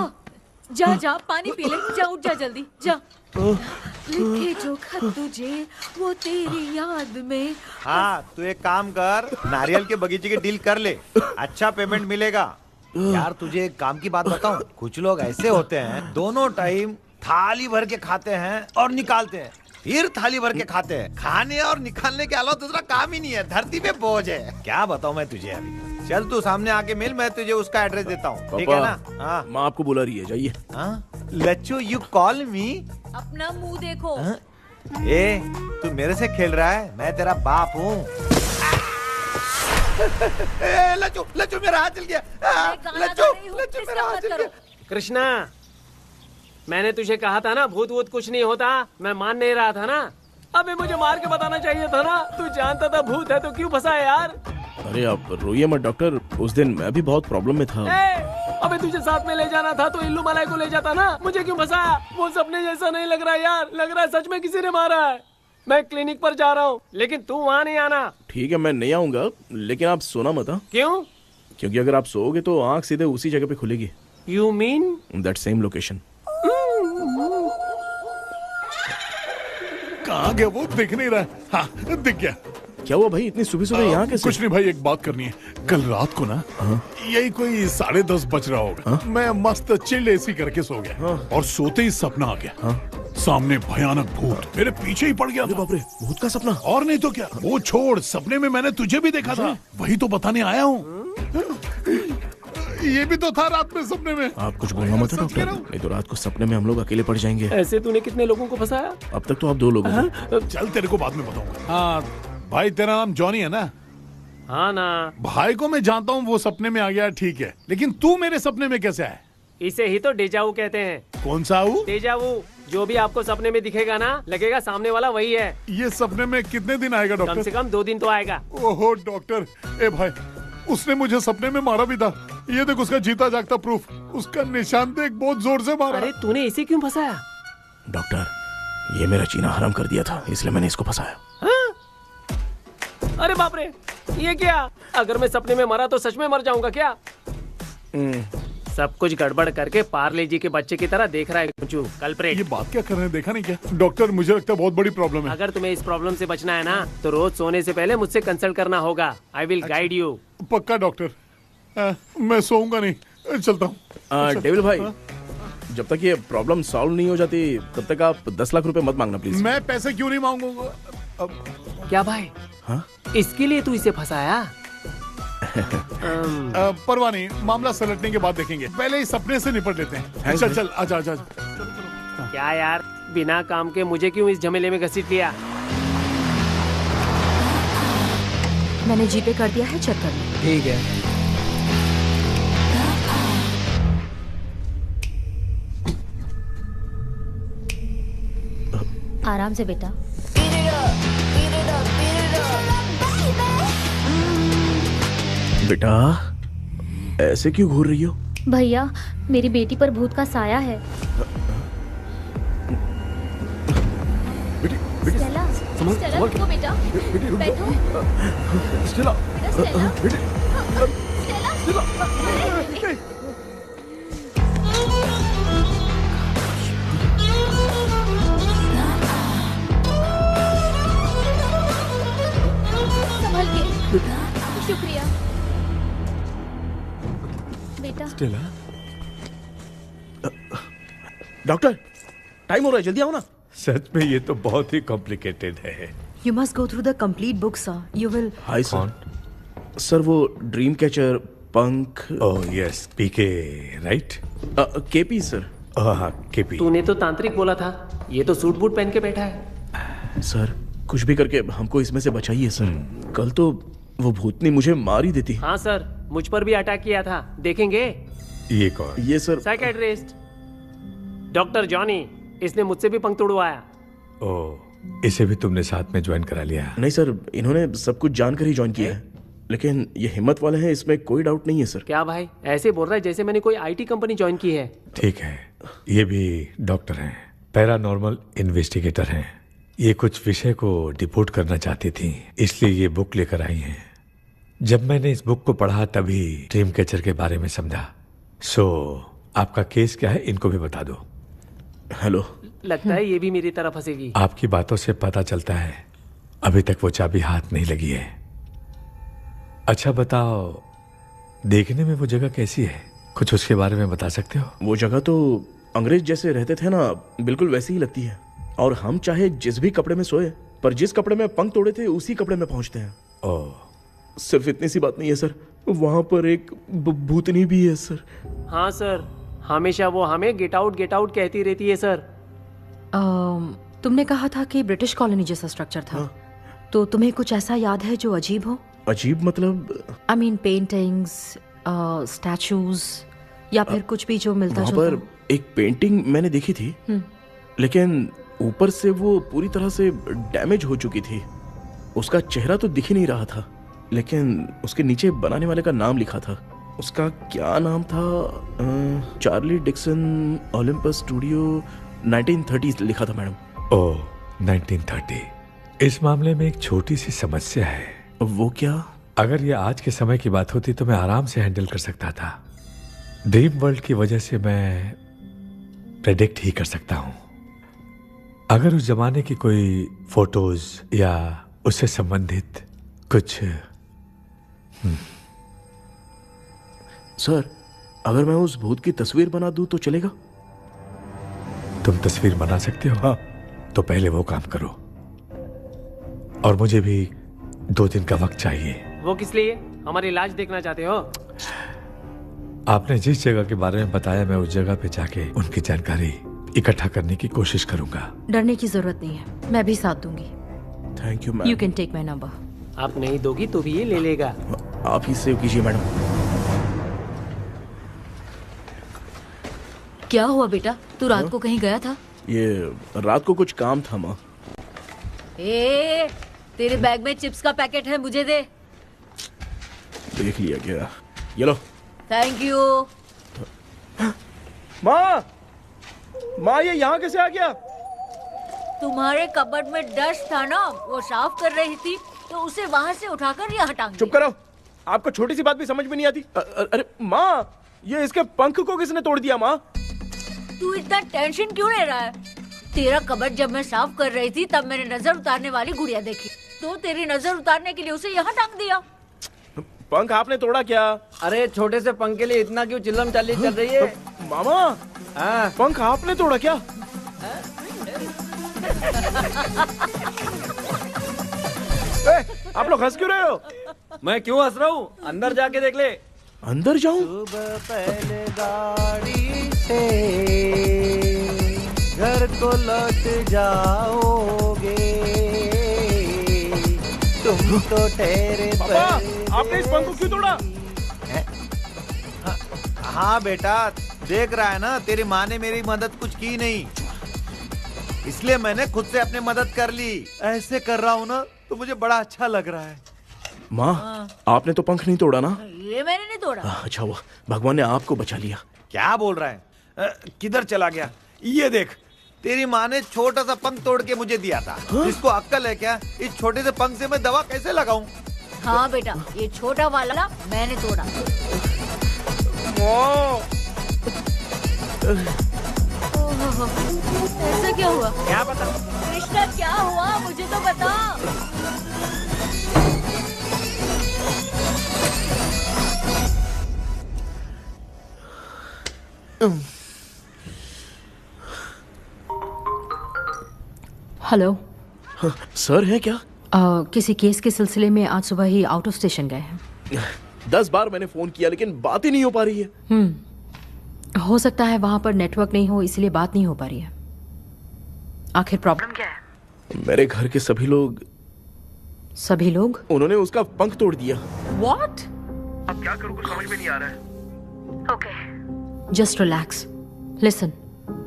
जा जा पानी पी ले, जा उठ जा जल्दी जा। लिखे जो खत तुझे वो तेरी याद में।
हाँ तू एक काम कर, नारियल के बगीचे की डील कर ले, अच्छा पेमेंट मिलेगा। यार तुझे एक काम की बात बताऊं, कुछ लोग ऐसे होते हैं दोनों टाइम थाली भर के खाते हैं और निकालते हैं, फिर थाली भर के खाते हैं। खाने और निकालने के अलावा दूसरा काम ही नहीं है, धरती पे बोझ है। क्या बताऊं मैं तुझे अभी। चल तू सामने आके मिल, मैं तुझे उसका एड्रेस देता हूँ, ठीक है ना? हाँ
माँ आपको बुला रही है, जाइए।
लच्चू यू कॉल मी?
अपना मुंह देखो।
ए तू मेरे से खेल रहा है, मैं तेरा बाप हूँ। लच्चू लच्चू मेरा हाथ चल गया। लच्चू लच्चू मेरा हाथ चल गया।
कृष्णा, मैंने तुझे कहा था ना भूत वूत कुछ नहीं होता, मैं मान नहीं रहा था ना। अबे मुझे मार के बताना चाहिए था ना, तू जानता था भूत है तो क्यों फंसा है यार?
अरे आप रोइए मत डॉक्टर, उस दिन मैं भी बहुत प्रॉब्लम में था।
अबे तुझे साथ में ले जाना था तो इल्लू मलाई को ले जाता ना, मुझे क्यों फंसाया? वो सपने जैसा नहीं लग रहा यार, लग रहा है सच में किसी ने मारा है। मैं क्लिनिक पर जा रहा हूँ, लेकिन तू वहाँ नहीं आना।
ठीक है मैं नहीं आऊंगा, लेकिन आप सोना मत।
क्यों?
क्योंकि अगर आप सोओगे तो आंख सीधे उसी जगह पे खुलेगी।
You mean
that same location.
कहाँ गया वो, दिख नहीं रहा। हाँ दिख गया।
क्या हुआ भाई, इतनी सुबह सुबह यहाँ कैसे?
कुछ नहीं भाई, एक बात करनी है। कल रात को ना यही कोई 10:30 बज रहा होगा, मैं मस्त चिल्ड एसी करके सो गया और सोते ही सपना आ गया। सामने भयानक भूत मेरे पीछे ही पड़ गया।
बाप रे, भूत का सपना?
और नहीं तो क्या। वो छोड़, सपने में मैंने तुझे भी देखा था, वही तो बताने आया हूँ। ये भी तो था रात में सपने में।
आप कुछ बोलना मत डॉक्टर, नहीं तो रात को सपने में हम लोग अकेले पड़ जाएंगे।
ऐसे तूने कितने लोगों को फंसाया?
अब तक तो आप 2 लोगों को।
चल तेरे को बाद में बताऊंगा। हाँ भाई, तेरा नाम जॉनी है ना?
हाँ ना।
भाई को मैं जानता हूँ, वो सपने में आ गया ठीक है, लेकिन तू मेरे सपने में कैसे आया?
इसे ही तो डेजावू कहते हैं।
कौन सा वो?
डेजावू, जो भी आपको सपने में दिखेगा ना, लगेगा सामने वाला वही है।
ये सपने में कितने दिन आएगा डॉक्टर?
कम से कम 2 दिन तो आएगा।
ओहो डॉक्टर, ए भाई उसने मुझे सपने में मारा भी था। ये देख उसका जीता जागता प्रूफ, उसका निशान देख, बहुत जोर से मारा।
अरे तूने इसे क्यों फंसाया?
डॉक्टर, ये मेरा जीना हराम कर दिया था, इसलिए मैंने इसको फंसाया।
अरे बाप रे, ये क्या? अगर मैं सपने में मरा तो सच में मर जाऊंगा क्या? सब कुछ गड़बड़ करके पार्ले जी के बच्चे की तरह देख रहा है कल्प्रेट।
ये बात क्या कर रहे हैं, देखा नहीं क्या? डॉक्टर मुझे लगता है बहुत बड़ी प्रॉब्लम है।
अगर तुम्हें इस प्रॉब्लम से बचना है ना, तो रोज सोने से पहले मुझसे कंसल्ट करना होगा। I will guide you.
पक्का डॉक्टर, मैं सोऊंगा नहीं, चलता हूँ।
डेविल भाई, जब तक ये प्रॉब्लम सॉल्व नहीं हो जाती तब तक आप 10 लाख रुपए मत मांगना प्लीज।
मैं पैसे क्यों नहीं मांगूंगा?
क्या भाई?
हाँ?
इसके लिए तू इसे फंसाया?
परवाह नहीं, मामला सलटने के बाद देखेंगे, पहले इस सपने से निपट लेते हैं। चल चल, आजा आजा।
क्या यार, बिना काम के मुझे क्यों इस झमेले में घसीट लिया?
मैंने जीपे कर दिया है, चेक कर लो।
ठीक है।
आराम से बेटा।
बेटा ऐसे क्यों घूर रही हो?
भैया, मेरी बेटी पर भूत का साया है। स्टेला, स्टेला रुको बेटा, बैठो।
स्टेला,
संभल के। शुक्रिया बेटा।
स्टेला, डॉक्टर टाइम हो रहा है, जल्दी आओ ना।
सच में ये तो बहुत ही कॉम्प्लिकेटेड है।
You must go through the complete book, sir. You will.
Hi sir. Sir वो ड्रीम कैचर पंख।
ओह यस, पीके राइट?
KP sir.
हाँ केपी।
तूने तो तांत्रिक बोला था, ये तो सूट बूट पहन के बैठा है।
सर कुछ भी करके हमको इसमें से बचाइए सर। कल तो वो भूतनी मुझे मार ही देती।
हाँ सर, मुझ पर भी अटैक किया था, देखेंगे?
ये कौन?
ये सर
साइकेट्रिस्ट डॉक्टर जॉनी, इसने मुझसे भी पंख तोड़वाया।
ओह, इसे भी तुमने साथ में ज्वाइन करा लिया?
नहीं सर, इन्होंने सब कुछ जानकर ही ज्वाइन किया है, लेकिन ये हिम्मत वाले हैं, इसमें कोई डाउट नहीं है सर।
क्या भाई, ऐसे बोल रहा है जैसे मैंने कोई आईटी कंपनी ज्वाइन की है।
ठीक है, ये भी डॉक्टर हैं, पैरानॉर्मल इन्वेस्टिगेटर हैं। ये कुछ विषय को डिपोर्ट करना चाहती थी, इसलिए ये बुक लेकर आई हैं। जब मैंने इस बुक को पढ़ा तभी ड्रीम कैचर के बारे में समझा। सो आपका केस क्या है, इनको भी बता दो।
हेलो।
लगता है ये भी मेरी तरफ फंसेगी।
आपकी बातों से पता चलता है अभी तक वो चाबी हाथ नहीं लगी है। अच्छा बताओ, देखने में वो जगह कैसी है, कुछ उसके बारे में बता सकते हो?
वो जगह तो अंग्रेज जैसे रहते थे ना, बिल्कुल वैसी ही लगती है। और हम चाहे जिस भी कपड़े में सोए, पर जिस कपड़े में पंख तोड़े थे उसी कपड़े में पहुंचते हैं।
ओह।
सिर्फ इतनी सी बात नहीं है सर, वहां पर एक भूतनी भी है सर।
हाँ सर, हमेशा वो हमें गेट आउट कहती रहती है सर।
तुमने कहा था कि ब्रिटिश कॉलोनी जैसा स्ट्रक्चर था। तो तुम्हें कुछ ऐसा याद है जो अजीब हो?
अजीब मतलब?
आई मीन पेंटिंग्स, स्टैचूज या फिर कुछ भी जो मिलता
वहाँ पर एक पेंटिंग मैंने देखी थी, लेकिन ऊपर से वो पूरी तरह से डैमेज हो चुकी थी। उसका चेहरा तो दिख ही नहीं रहा था, लेकिन उसके नीचे बनाने वाले का नाम लिखा था। उसका क्या नाम था? चार्ली डिक्सन ओलंपस स्टूडियो 1930 लिखा था मैडम।
ओह, 1930। इस मामले में एक छोटी सी समस्या है।
वो क्या?
अगर ये आज के समय की बात होती तो मैं आराम से हैंडल कर सकता था। ड्रीम वर्ल्ड की वजह से मैं प्रेडिक्ट ही कर सकता हूं। अगर उस जमाने की कोई फोटोज या उससे संबंधित कुछ।
सर, अगर मैं उस भूत की तस्वीर बना दूं तो चलेगा?
तुम तस्वीर बना सकते हो?
हाँ।
तो पहले वो काम करो, और मुझे भी 2 दिन का वक्त चाहिए।
वो किस लिए? हमारी इलाज देखना चाहते हो?
आपने जिस जगह के बारे में बताया, मैं उस जगह पे जाके उनकी जानकारी इकट्ठा करने की कोशिश करूंगा।
डरने की जरूरत नहीं है, मैं भी साथ दूंगी।
Thank you ma'am.
You can take my number.
आप नहीं दोगी तो भी ये ले लेगा।
आप ही सेव कीजिए मैडम।
क्या हुआ बेटा, तू रात को कहीं गया था?
ये रात को कुछ काम था माँ।
ए, तेरे बैग में चिप्स का पैकेट है, मुझे दे।
देख लिया क्या? ये लो।
Thank you.
माँ, माँ ये यहाँ कैसे आ गया?
तुम्हारे कबर्ड में डस्ट था ना, वो साफ कर रही थी तो उसे वहाँ से उठाकर यहाँ टांग दिया।
चुप करो, आपको छोटी सी बात भी समझ में नहीं आती। अरे माँ, ये इसके पंख को किसने तोड़ दिया? माँ,
तू इतना टेंशन क्यों ले रहा है? तेरा कबर्ड जब मैं साफ कर रही थी तब मैंने नजर उतारने वाली गुड़िया देखी, तो तेरी नजर उतारने के लिए उसे यहाँ टांग दिया।
पंख आपने तोड़ा क्या?
अरे छोटे से पंख के लिए इतना क्यों चिल्लम चाली चल रही है?
मामा, पंख आपने तोड़ा क्या? आप लोग हंस क्यों रहे हो?
मैं क्यों हंस रहा हूँ? अंदर जाके देख ले।
अंदर जाऊं?
सुबह पहले गाड़ी से घर को लौट जाओगे, तुम तो ठहरे।
पापा, आपने इस पंख को क्यों तोड़ा?
हाँ बेटा, देख रहा है ना, तेरी माँ ने मेरी मदद कुछ की नहीं, इसलिए मैंने खुद से अपनी मदद कर ली। ऐसे कर रहा हूँ ना तो मुझे बड़ा अच्छा लग रहा है।
माँ, आपने तो पंख नहीं तोड़ा ना?
ये मैंने नहीं तोड़ा।
अच्छा हुआ भगवान ने आपको बचा लिया।
क्या बोल रहा है? किधर चला गया? ये देख, तेरी माँ ने छोटा सा पंख तोड़ के मुझे दिया था। इसको अक्कल है क्या? इस छोटे से पंख से मैं दवा कैसे लगाऊं?
हाँ बेटा, ये छोटा वाला मैंने तोड़ा। ऐसा क्या हुआ?
क्या पता?
कृष्णा क्या हुआ, मुझे तो बता।
हेलो।
सर है क्या?
किसी केस के सिलसिले में आज सुबह ही आउट ऑफ स्टेशन गए हैं।
10 बार मैंने फोन किया लेकिन बात ही नहीं हो पा रही है।
हो सकता है वहां पर नेटवर्क नहीं हो, इसलिए बात नहीं हो पा रही है। आखिर प्रॉब्लम क्या है?
मेरे घर के सभी लोग
सभी लोग?
उन्होंने उसका पंख तोड़ दिया।
What?
अब क्या करूं, कुछ समझ में नहीं आ रहा है।
Okay, just relax. लिसन,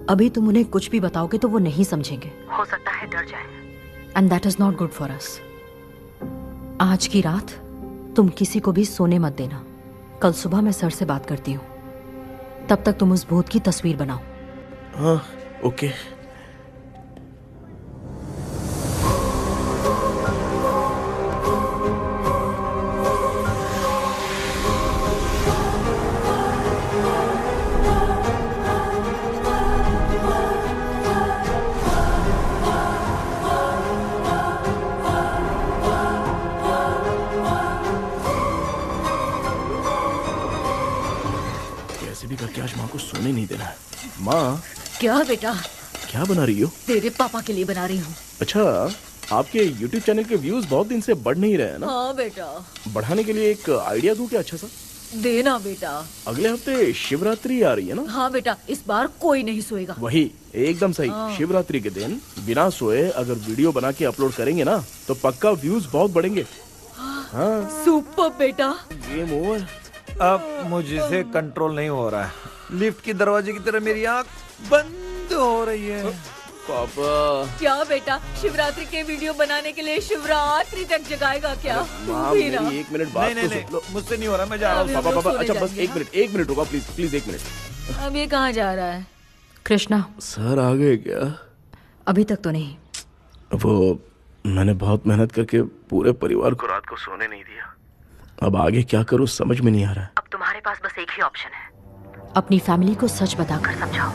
अभी तुम उन्हें कुछ भी बताओगे तो वो नहीं समझेंगे।
हो सकता है डर जाए।
And that is not good for us. आज की रात तुम किसी को भी सोने मत देना। कल सुबह मैं सर से बात करती हूँ। तब तक तुम उस भूत की तस्वीर बनाओ।
हाँ, ओके। करके आज माँ को सोने नहीं देना है। माँ,
क्या बेटा?
क्या बना रही हो?
तेरे पापा के लिए बना रही हूँ।
अच्छा, आपके YouTube चैनल के व्यूज बहुत दिन से बढ़ नहीं रहे हैं ना?
हाँ बेटा।
बढ़ाने के लिए एक आइडिया दूं क्या अच्छा सा?
देना बेटा।
अगले हफ्ते शिवरात्रि आ रही है ना?
हाँ बेटा, इस बार कोई नहीं सोएगा।
वही, एकदम सही।
हाँ।
शिवरात्रि के दिन बिना सोए अगर वीडियो बना के अपलोड करेंगे ना तो पक्का व्यूज बहुत बढ़ेंगे। हाँ।
सुपर बेटा।
Game over.
अब मुझसे कंट्रोल नहीं हो रहा है। लिफ्ट की दरवाजे की तरह मेरी आंख बंद हो रही है।
पापा।
क्या बेटा, शिवरात्रि के वीडियो बनाने के लिए शिवरात्रि तक जगाएगा क्या?
माँ, मेरी एक मिनट बात
नहीं, नहीं, मुझसे नहीं हो रहा, मैं जा रहा हूँ।
पापा, अच्छा बस एक मिनट रुको प्लीज, प्लीज एक मिनट।
अब ये कहाँ जा रहा है?
कृष्णा,
सर आ गए क्या?
अभी तक तो नहीं।
वो मैंने बहुत मेहनत करके पूरे परिवार को रात को सोने नहीं दिया। अब आगे क्या करूं समझ में नहीं आ रहा है।
अब तुम्हारे पास बस एक ही ऑप्शन है।
अपनी फैमिली को सच बताकर समझाओ।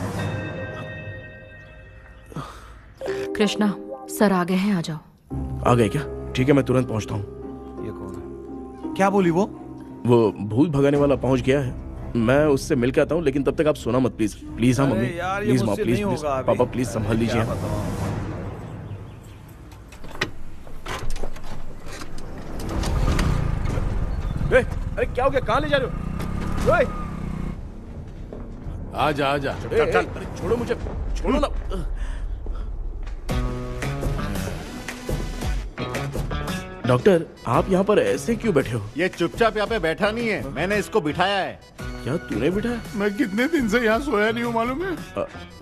कृष्णा, सर आ गए हैं, आ जाओ।
आ गए क्या? ठीक है, मैं तुरंत पहुंचता हूँ।
ये कौन है? क्या बोली वो?
वो भूत भगाने वाला पहुंच गया है। मैं उससे मिल के आता हूँ, लेकिन तब तक आप सोना मत प्लीज। प्लीज। हाँ मम्मी, प्लीज माँ, प्लीज प्लीज। पापा प्लीज संभाल लीजिए। अरे क्या हो गया? कहाँ ले जा रहे हो?
आजा आजा।
चल चल। अरे छोड़ो मुझे, छोड़ो ना। डॉक्टर, आप यहाँ पर ऐसे क्यों बैठे हो?
ये चुपचाप यहाँ पे बैठा नहीं है, मैंने इसको बिठाया है।
क्या तूने बिठाया?
मैं कितने दिन से यहाँ सोया नहीं हूँ मालूम है?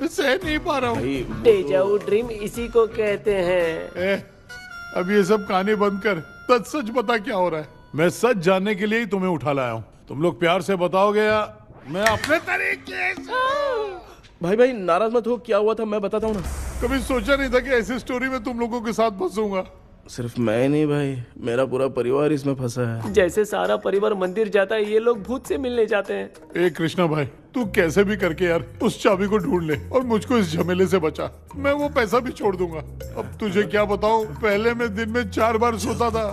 सह नहीं पा रहा हूँ।
डेजाऊ ड्रीम इसी को कहते हैं।
अब ये सब कहानी बंद कर, सच बता क्या हो रहा है। मैं सच जानने के लिए ही तुम्हें उठा लाया हूँ। तुम लोग प्यार से बताओगे या मैं अपने तरीके से?
भाई नाराज मत हो, क्या हुआ था मैं बताता हूँ ना।
कभी सोचा नहीं था कि ऐसी स्टोरी में तुम लोगों के साथ फंसूंगा।
सिर्फ मैं नहीं भाई, मेरा पूरा परिवार इसमें फंसा है।
जैसे सारा परिवार मंदिर जाता है, ये लोग भूत से मिलने जाते हैं।
ए कृष्णा भाई, तू कैसे भी करके यार उस चाबी को ढूंढ ले और मुझको इस झमेले से बचा। मैं वो पैसा भी छोड़ दूंगा। अब तुझे क्या बताऊं, पहले मैं दिन में 4 बार सोता था।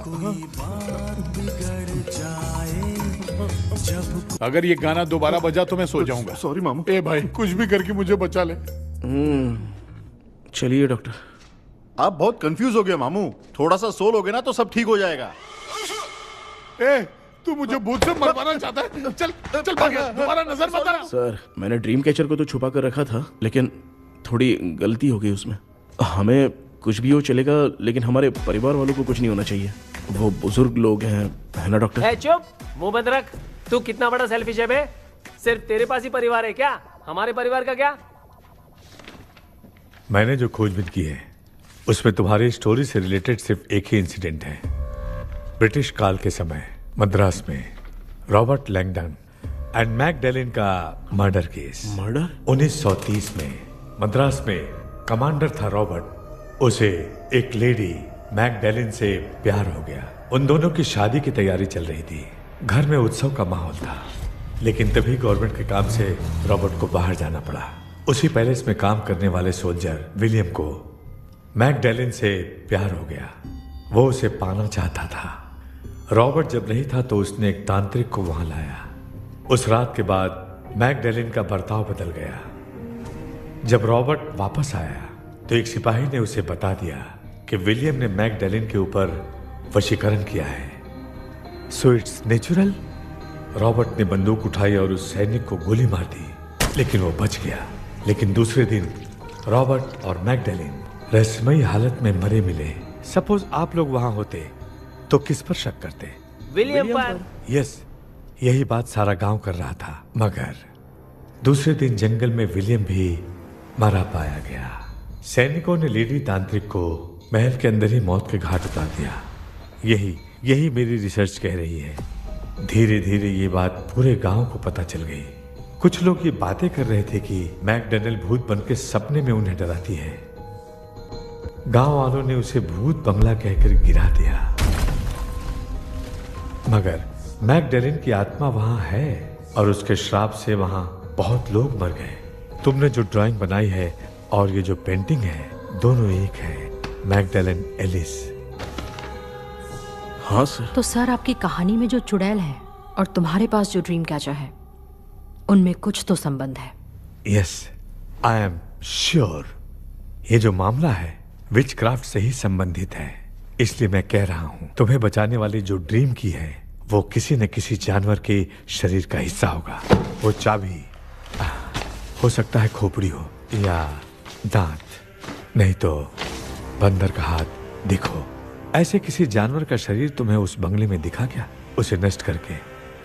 अगर ये गाना दोबारा बजा तो मैं सो जाऊंगा।
सॉरी मामू।
ए भाई, कुछ भी करके मुझे बचा ले।
चलिए डॉक्टर।
आप बहुत कंफ्यूज हो गए मामू, थोड़ा सा सो लोगे ना तो सब ठीक हो जाएगा।
ए, तू मुझे भूत से मरवाना चाहता है? चल चल भाग, दोबारा नजर मत आना।
सर, मैंने ड्रीम कैचर को तो छुपा कर रखा था, लेकिन थोड़ी गलती हो गई उसमें। हमें कुछ भी हो चलेगा, लेकिन हमारे परिवार वालों को कुछ नहीं होना चाहिए। वो बुजुर्ग लोग हैं, है ना डॉक्टर?
चुप, मुंह बंद रख। तू कितना बड़ा सेल्फिश है बे? सिर्फ तेरे पास ही परिवार है क्या? हमारे परिवार का क्या?
मैंने जो खोजबीन की है उसमें तुम्हारी स्टोरी से रिलेटेड सिर्फ एक ही इंसिडेंट है। ब्रिटिश काल के समय मद्रास में रॉबर्ट लैंगडन एंड मैकडैलिन का मर्डर केस।
मर्डर?
1930 में मद्रास में कमांडर था रॉबर्ट। उसे एक लेडी मैकडैलिन से प्यार हो गया। उन दोनों की शादी की तैयारी चल रही थी। घर में उत्सव का माहौल था, लेकिन तभी गवर्नमेंट के काम से रॉबर्ट को बाहर जाना पड़ा। उसी पैलेस में काम करने वाले सोल्जर विलियम को मैकडैलिन से प्यार हो गया। वो उसे पाना चाहता था। रॉबर्ट जब नहीं था तो उसने एक तांत्रिक को वहां लाया। उस रात के बाद मैकडैलिन का बर्ताव बदल गया। जब रॉबर्ट वापस आया तो एक सिपाही ने उसे बता दिया कि विलियम ने मैकडैलिन के ऊपर वशीकरण किया है। So it's natural. रॉबर्ट ने बंदूक उठाई और उस सैनिक को गोली मार दी, लेकिन वो बच गया। लेकिन दूसरे दिन रॉबर्ट और मैकडैलिन रहस्यमयी हालत में मरे मिले। सपोज आप लोग वहां होते तो किस पर शक करते?
विलियम पर।
यस, यही बात सारा गांव कर रहा था। मगर दूसरे दिन जंगल में विलियम भी मारा पाया गया। सैनिकों ने लेडी तांत्रिक को महल के अंदर ही मौत के घाट उतार दिया। यही मेरी रिसर्च कह रही है। धीरे धीरे ये बात पूरे गांव को पता चल गई। कुछ लोग ये बातें कर रहे थे कि मैकडॉनल्ड भूत बनकर सपने में उन्हें डराती है। गांव वालों ने उसे भूत बंगला कहकर गिरा दिया। मगर मैकडॉनल्ड की आत्मा वहां है और उसके श्राप से वहां बहुत लोग मर गए। तुमने जो ड्राइंग बनाई है और ये जो पेंटिंग है, दोनों एक है। McDonald Alice.
हाँ सर।
तो सर, आपकी कहानी में जो चुड़ैल है और तुम्हारे पास जो ड्रीम कैचर है, उनमें कुछ तो संबंध है।
Yes, I am sure. ये जो मामला है विचक्राफ्ट से ही संबंधित है। इसलिए मैं कह रहा हूं, तुम्हें बचाने वाली जो ड्रीम की है वो किसी न किसी जानवर के शरीर का हिस्सा होगा। वो चाबी हो सकता है खोपड़ी हो या दांत, नहीं तो बंदर का हाथ। देखो, ऐसे किसी जानवर का शरीर तुम्हें उस बंगले में दिखा क्या? उसे नष्ट करके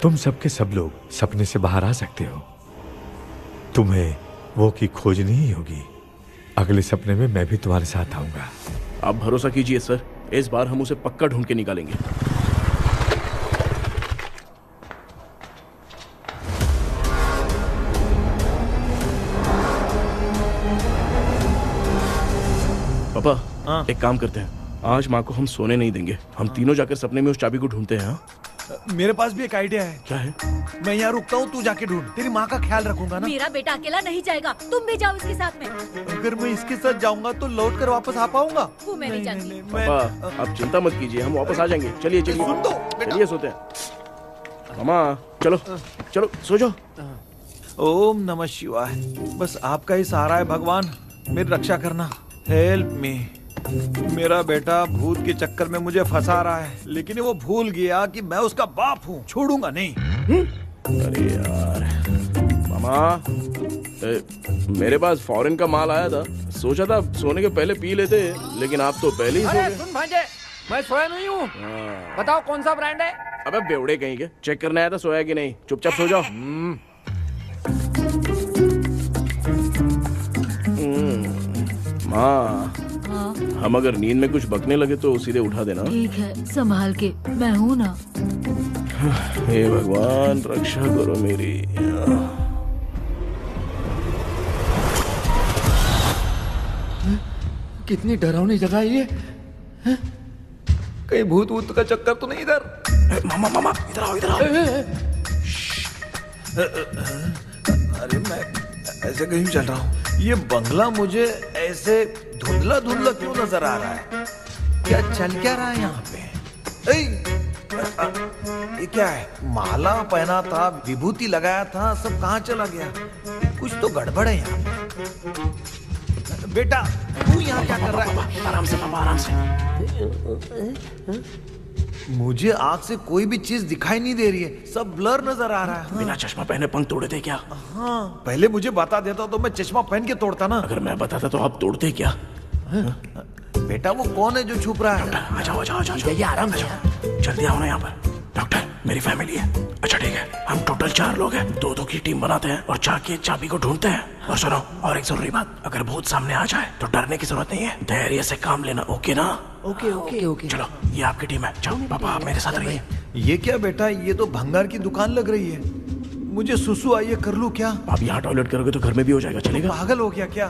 तुम सबके सब लोग सपने से बाहर आ सकते हो। तुम्हें वो की खोजनी ही होगी। अगले सपने में मैं भी तुम्हारे साथ आऊंगा।
आप भरोसा कीजिए सर, इस बार हम उसे पक्का ढूंढ के निकालेंगे। पापा, एक काम करते हैं, आज माँ को हम सोने नहीं देंगे। हम तीनों जाकर सपने में उस चाबी को ढूंढते हैं।
मेरे पास भी एक आइडिया है।
क्या है?
मैं यहाँ रुकता हूँ, तू जाके ढूंढ। तेरी माँ का ख्याल रखूंगा ना।
मेरा बेटा अकेला नहीं जाएगा, तुम भी जाओ इसके साथ में।
अगर मैं इसके साथ जाऊंगा तो लौट कर वापस आ पाऊंगा?
वो मैं नहीं जानती।
पापा, आप चिंता मत कीजिए, हम वापस आ जाएंगे। चलिए चलिए चलिए, सोते हैं। मामा, चलो चलो सो जाओ।
ओम नमः शिवाय। बस आपका ही सहारा है भगवान, मेरी रक्षा करना। Help me. मेरा बेटा भूत के चक्कर में मुझे फंसा रहा है, लेकिन वो भूल गया कि मैं उसका बाप हूँ। छोड़ूंगा नहीं।
अरे यार मामा, मेरे पास फॉरेन का माल आया था, सोचा था सोने के पहले पी लेते, लेकिन आप तो पहले ही सो गए।
सुन भांजे, मैं सोया नहीं हूँ। बताओ कौन सा ब्रांड है?
अबे बेवड़े कहीं के, चेक करने आया था सोया कि नहीं। चुपचाप सो जाओ। माँ, हम अगर नींद में कुछ बकने लगे तो सीधे उठा देना।
ठीक है, संभाल के, मैं हूँ ना।
हे भगवान, रक्षा करो मेरी।
कितनी डरावनी जगह है ये। कहीं भूत वूत का चक्कर तो नहीं इधर?
मामा मामा, इधर आओ इधर आओ।
अरे मैं ऐसे कहीं चल रहा हूँ। ये बंगला मुझे ऐसे धुंधला धुंधला क्यों नजर आ रहा है? क्या चल क्या रहा है यहाँ पे? ये क्या है? माला पहना था, विभूति लगाया था, सब कहाँ चला गया? कुछ तो गड़बड़ है यहाँ पे। बेटा, तू यहाँ क्या कर रहा है?
आराम से पापा, आराम से।
मुझे आँख से कोई भी चीज दिखाई नहीं दे रही है, सब ब्लर नजर आ रहा है।
बिना चश्मा पहने पंख तोड़े थे क्या?
हाँ, पहले मुझे बता देता तो मैं चश्मा पहन के तोड़ता ना।
अगर मैं बताता तो आप तोड़ते क्या?
बेटा, वो कौन है जो छुप रहा है?
आ जाओ आ जाओ आ जाओ, ये आराम से। जल्दी आओ ना यहाँ पर। डॉक्टर, मेरी फैमिली है। अच्छा ठीक है, हम टोटल 4 लोग हैं। 2-2 की टीम बनाते हैं और जाके चाबी को ढूंढते हैं। और सुनो, और एक जरूरी बात, अगर भूत सामने आ जाए तो डरने की जरूरत नहीं है, धैर्य से काम लेना। ओके ना?
Okay okay okay.
चलो, ये आपकी टीम है। जाओ पापा, आप मेरे साथ रहिए।
ये क्या बेटा, ये तो भंगार की दुकान लग रही है। मुझे सुसु आई है, कर लूं क्या?
आप यहाँ टॉयलेट करोगे तो घर में भी हो जाएगा, चलेगा?
पागल हो गया क्या?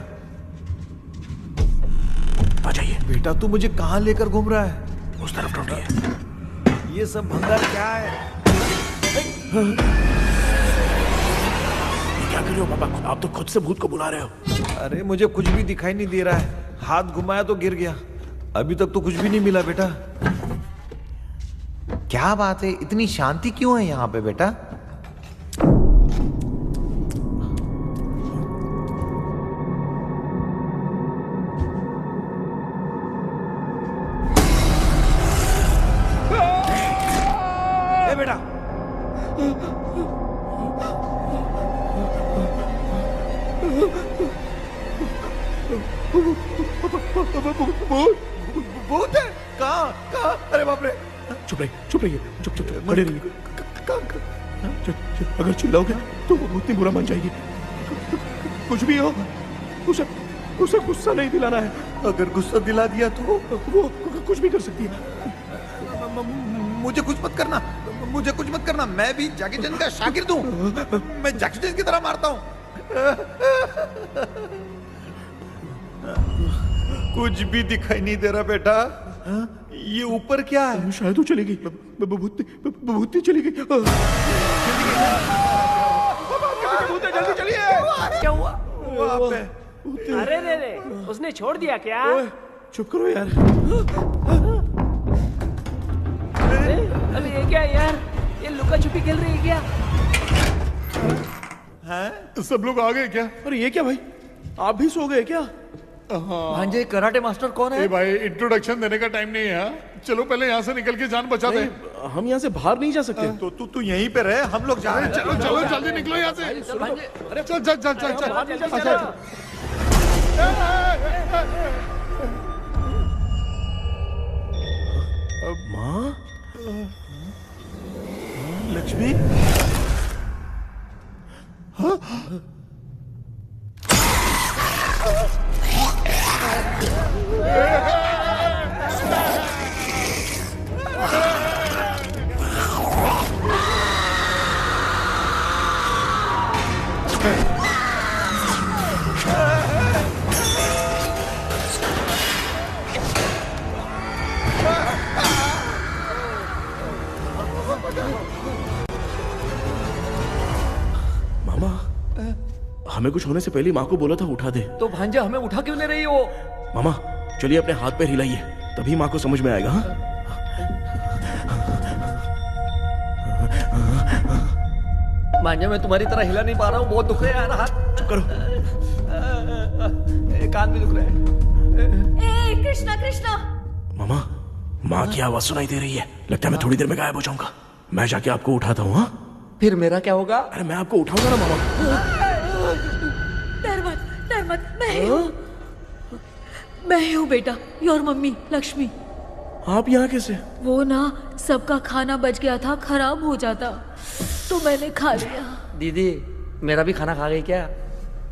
आ जाइए।
बेटा, तू मुझे कहाँ लेकर घूम रहा है?
उस तरफ ढूंढिए।
ये सब भंगार क्या है?
क्या कर रहे हो पापा? आप तो खुद से भूत को बुला रहे हो।
अरे मुझे कुछ भी दिखाई नहीं दे रहा है, हाथ घुमाया तो गिर गया। अभी तक तो कुछ भी नहीं मिला बेटा। क्या बात है, इतनी शांति क्यों है यहाँ पे बेटा? बेटा, भूत है? कहाँ? अरे बाप रे,
चुप रहिए, चुप रहिए, चुप चुप चुप खड़े रहिए। अगर चिल्लाओगे तो वो उतनी बुरा मान जाएगी। कुछ भी हो, उसे गुस्सा नहीं दिलाना है। अगर गुस्सा दिला दिया तो वो कुछ भी कर सकती है।
मुझे कुछ मत करना, मुझे कुछ मत करना। मैं भी जैकी चैन का शागिर्द हूँ। मैं जैकी चैन की तरह मारता हूँ। कुछ भी दिखाई नहीं दे रहा बेटा। ये ऊपर क्या है?
शायद वो चली गई, भूतनी चली गई।
जल्दी चलिए।
क्या हुआ?
वहाँ पे।
अरे रे रे, उसने छोड़ दिया क्या?
चुप करो यार।
अरे ये क्या यार? ये लुका छुपी खेल रही है क्या?
हैं? सब लोग आ गए क्या?
अरे ये क्या भाई, आप भी सो गए क्या?
भांजे कराटे मास्टर कौन है?
भाई इंट्रोडक्शन देने का टाइम नहीं है। चलो पहले यहाँ से निकल के जान बचा दे।
हम यहाँ से बाहर नहीं जा सकते।
तो तू यहीं पे रहे, हम लोग जा रहे हैं।
चलो चलो जल्दी निकलो यहाँ से। अरे चल चल चल चल चल।
माँ, लक्ष्मी, मामा, हमें कुछ होने से पहले माँ को बोला था उठा दे।
तो भांजा हमें उठा क्यों ले रही हो?
मामा चलिए अपने हाथ पैर हिलाइए, तभी माँ को समझ में आएगा। हाँ?
भांजा मैं तुम्हारी तरह हिला नहीं पा रहा हूँ, बहुत दुख रहे हैं यार हाथ।
चुप करो।
कान भी दुख रहे हैं।
ए कृष्णा कृष्णा।
मामा, माँ की आवाज सुनाई दे रही है। लगता है मैं थोड़ी देर में गायब हो जाऊंगा। मैं जाके आपको उठाता हूँ। हाँ?
फिर मेरा क्या होगा?
अरे मैं आपको उठाऊंगा ना मामा।
डर मत, मैं हूँ बेटा, योर मम्मी लक्ष्मी।
आप यहाँ कैसे?
वो ना सबका खाना बच गया था, खराब हो जाता तो मैंने खा लिया।
दीदी मेरा भी खाना खा गई क्या?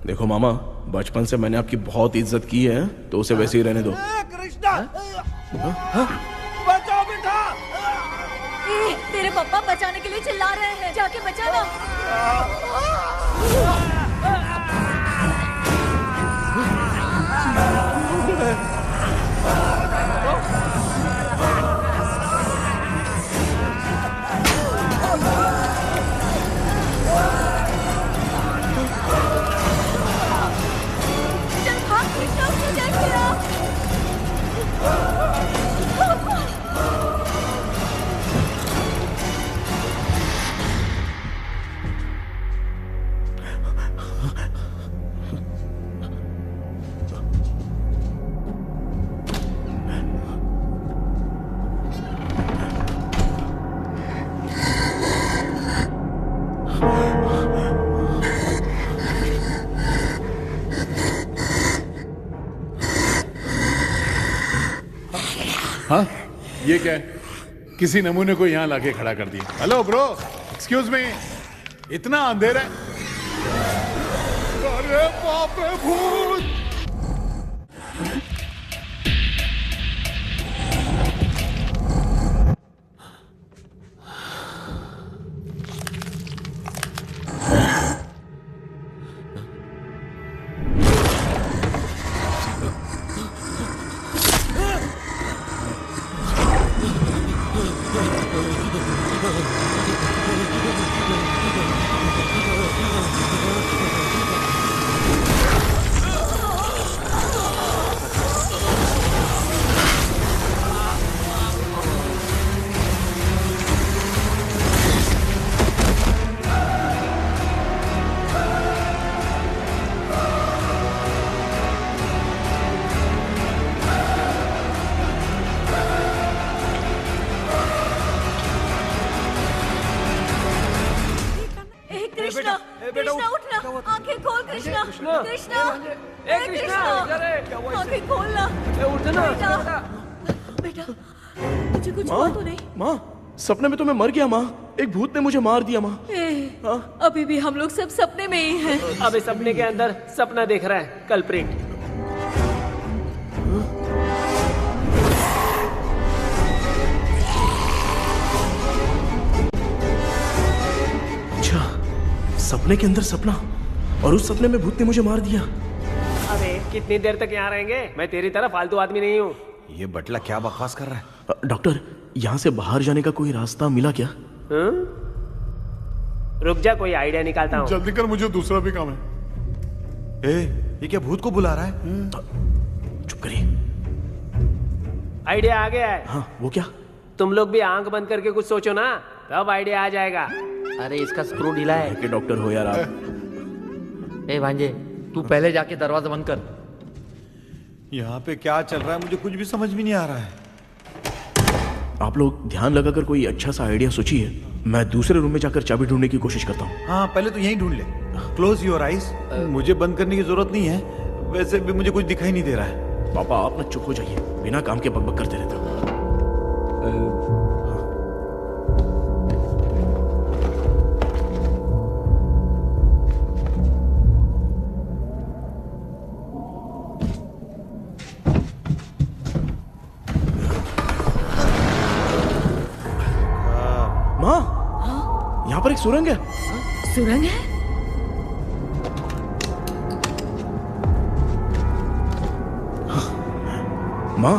देखो मामा, बचपन से मैंने आपकी बहुत इज्जत की है, तो उसे वैसे ही रहने दो।
कृष्णा, बचाओ बेटा।
तेरे पापा बचाने के लिए चिल्ला रहे हैं, जाके बचाना। चल भाग कृष्णा, उसे देख लिया।
हाँ, ये क्या है? किसी नमूने को यहाँ लाके खड़ा कर दिया। हेलो ब्रो, एक्सक्यूज मी, इतना अंधेरा है। अरे बाप रे, भूत!
कृष्णा, कृष्णा उठना, आंखें खोल कृष्णा, कृष्णा, ए कृष्णा, आंखें खोलना,
उठना
बेटा। मुझे कुछ
माँ,
हुआ तो नहीं?
माँ, सपने में तो मैं मर गया माँ। एक भूत ने मुझे मार दिया माँ।
अभी भी हम लोग सब सपने में ही हैं।
अब इस सपने के अंदर सपना देख रहा है कल्प्रिट।
अच्छा, सपने के अंदर सपना, और उस सपने में भूत ने मुझे मार दिया।
अबे कितनी देर तक यहाँ रहेंगे? मैं तेरी तरह फालतू आदमी नहीं हूँ।
ये बटला क्या बकवास कर रहा है?
डॉक्टर, यहाँ से बाहर जाने का कोई रास्ता मिला क्या?
रुक जा, कोई आइडिया निकालता हूँ।
जल्दी कर, मुझे दूसरा भी काम है।
ये क्या भूत को बुला रहा है?
चुप करिए।
आइडिया आ गया है।
हाँ, वो क्या?
तुम लोग भी आंख बंद करके कुछ सोचो ना, तब आइडिया आ जाएगा।
अरे इसका स्क्रू ढीला है।
कि डॉक्टर हो यार आप।
ए भांजे, तू पहले जाके दरवाजा बंद कर।
यहाँ पे क्या चल रहा है मुझे कुछ भी समझ में नहीं आ रहा है।
आप लोग ध्यान लगाकर कोई अच्छा सा आइडिया सोचिए। मैं दूसरे रूम में जाकर चाबी ढूंढने की कोशिश करता हूँ।
हाँ, पहले तो यहीं ढूंढ ले। Close your eyes. मुझे बंद करने की जरूरत नहीं है, वैसे भी मुझे कुछ दिखाई नहीं दे रहा है।
पापा, आप ना चुप हो जाइए, बिना काम के बकबक करते रहते हो। माँ, यहाँ पर एक सुरंग है।
सुरंग है?
माँ,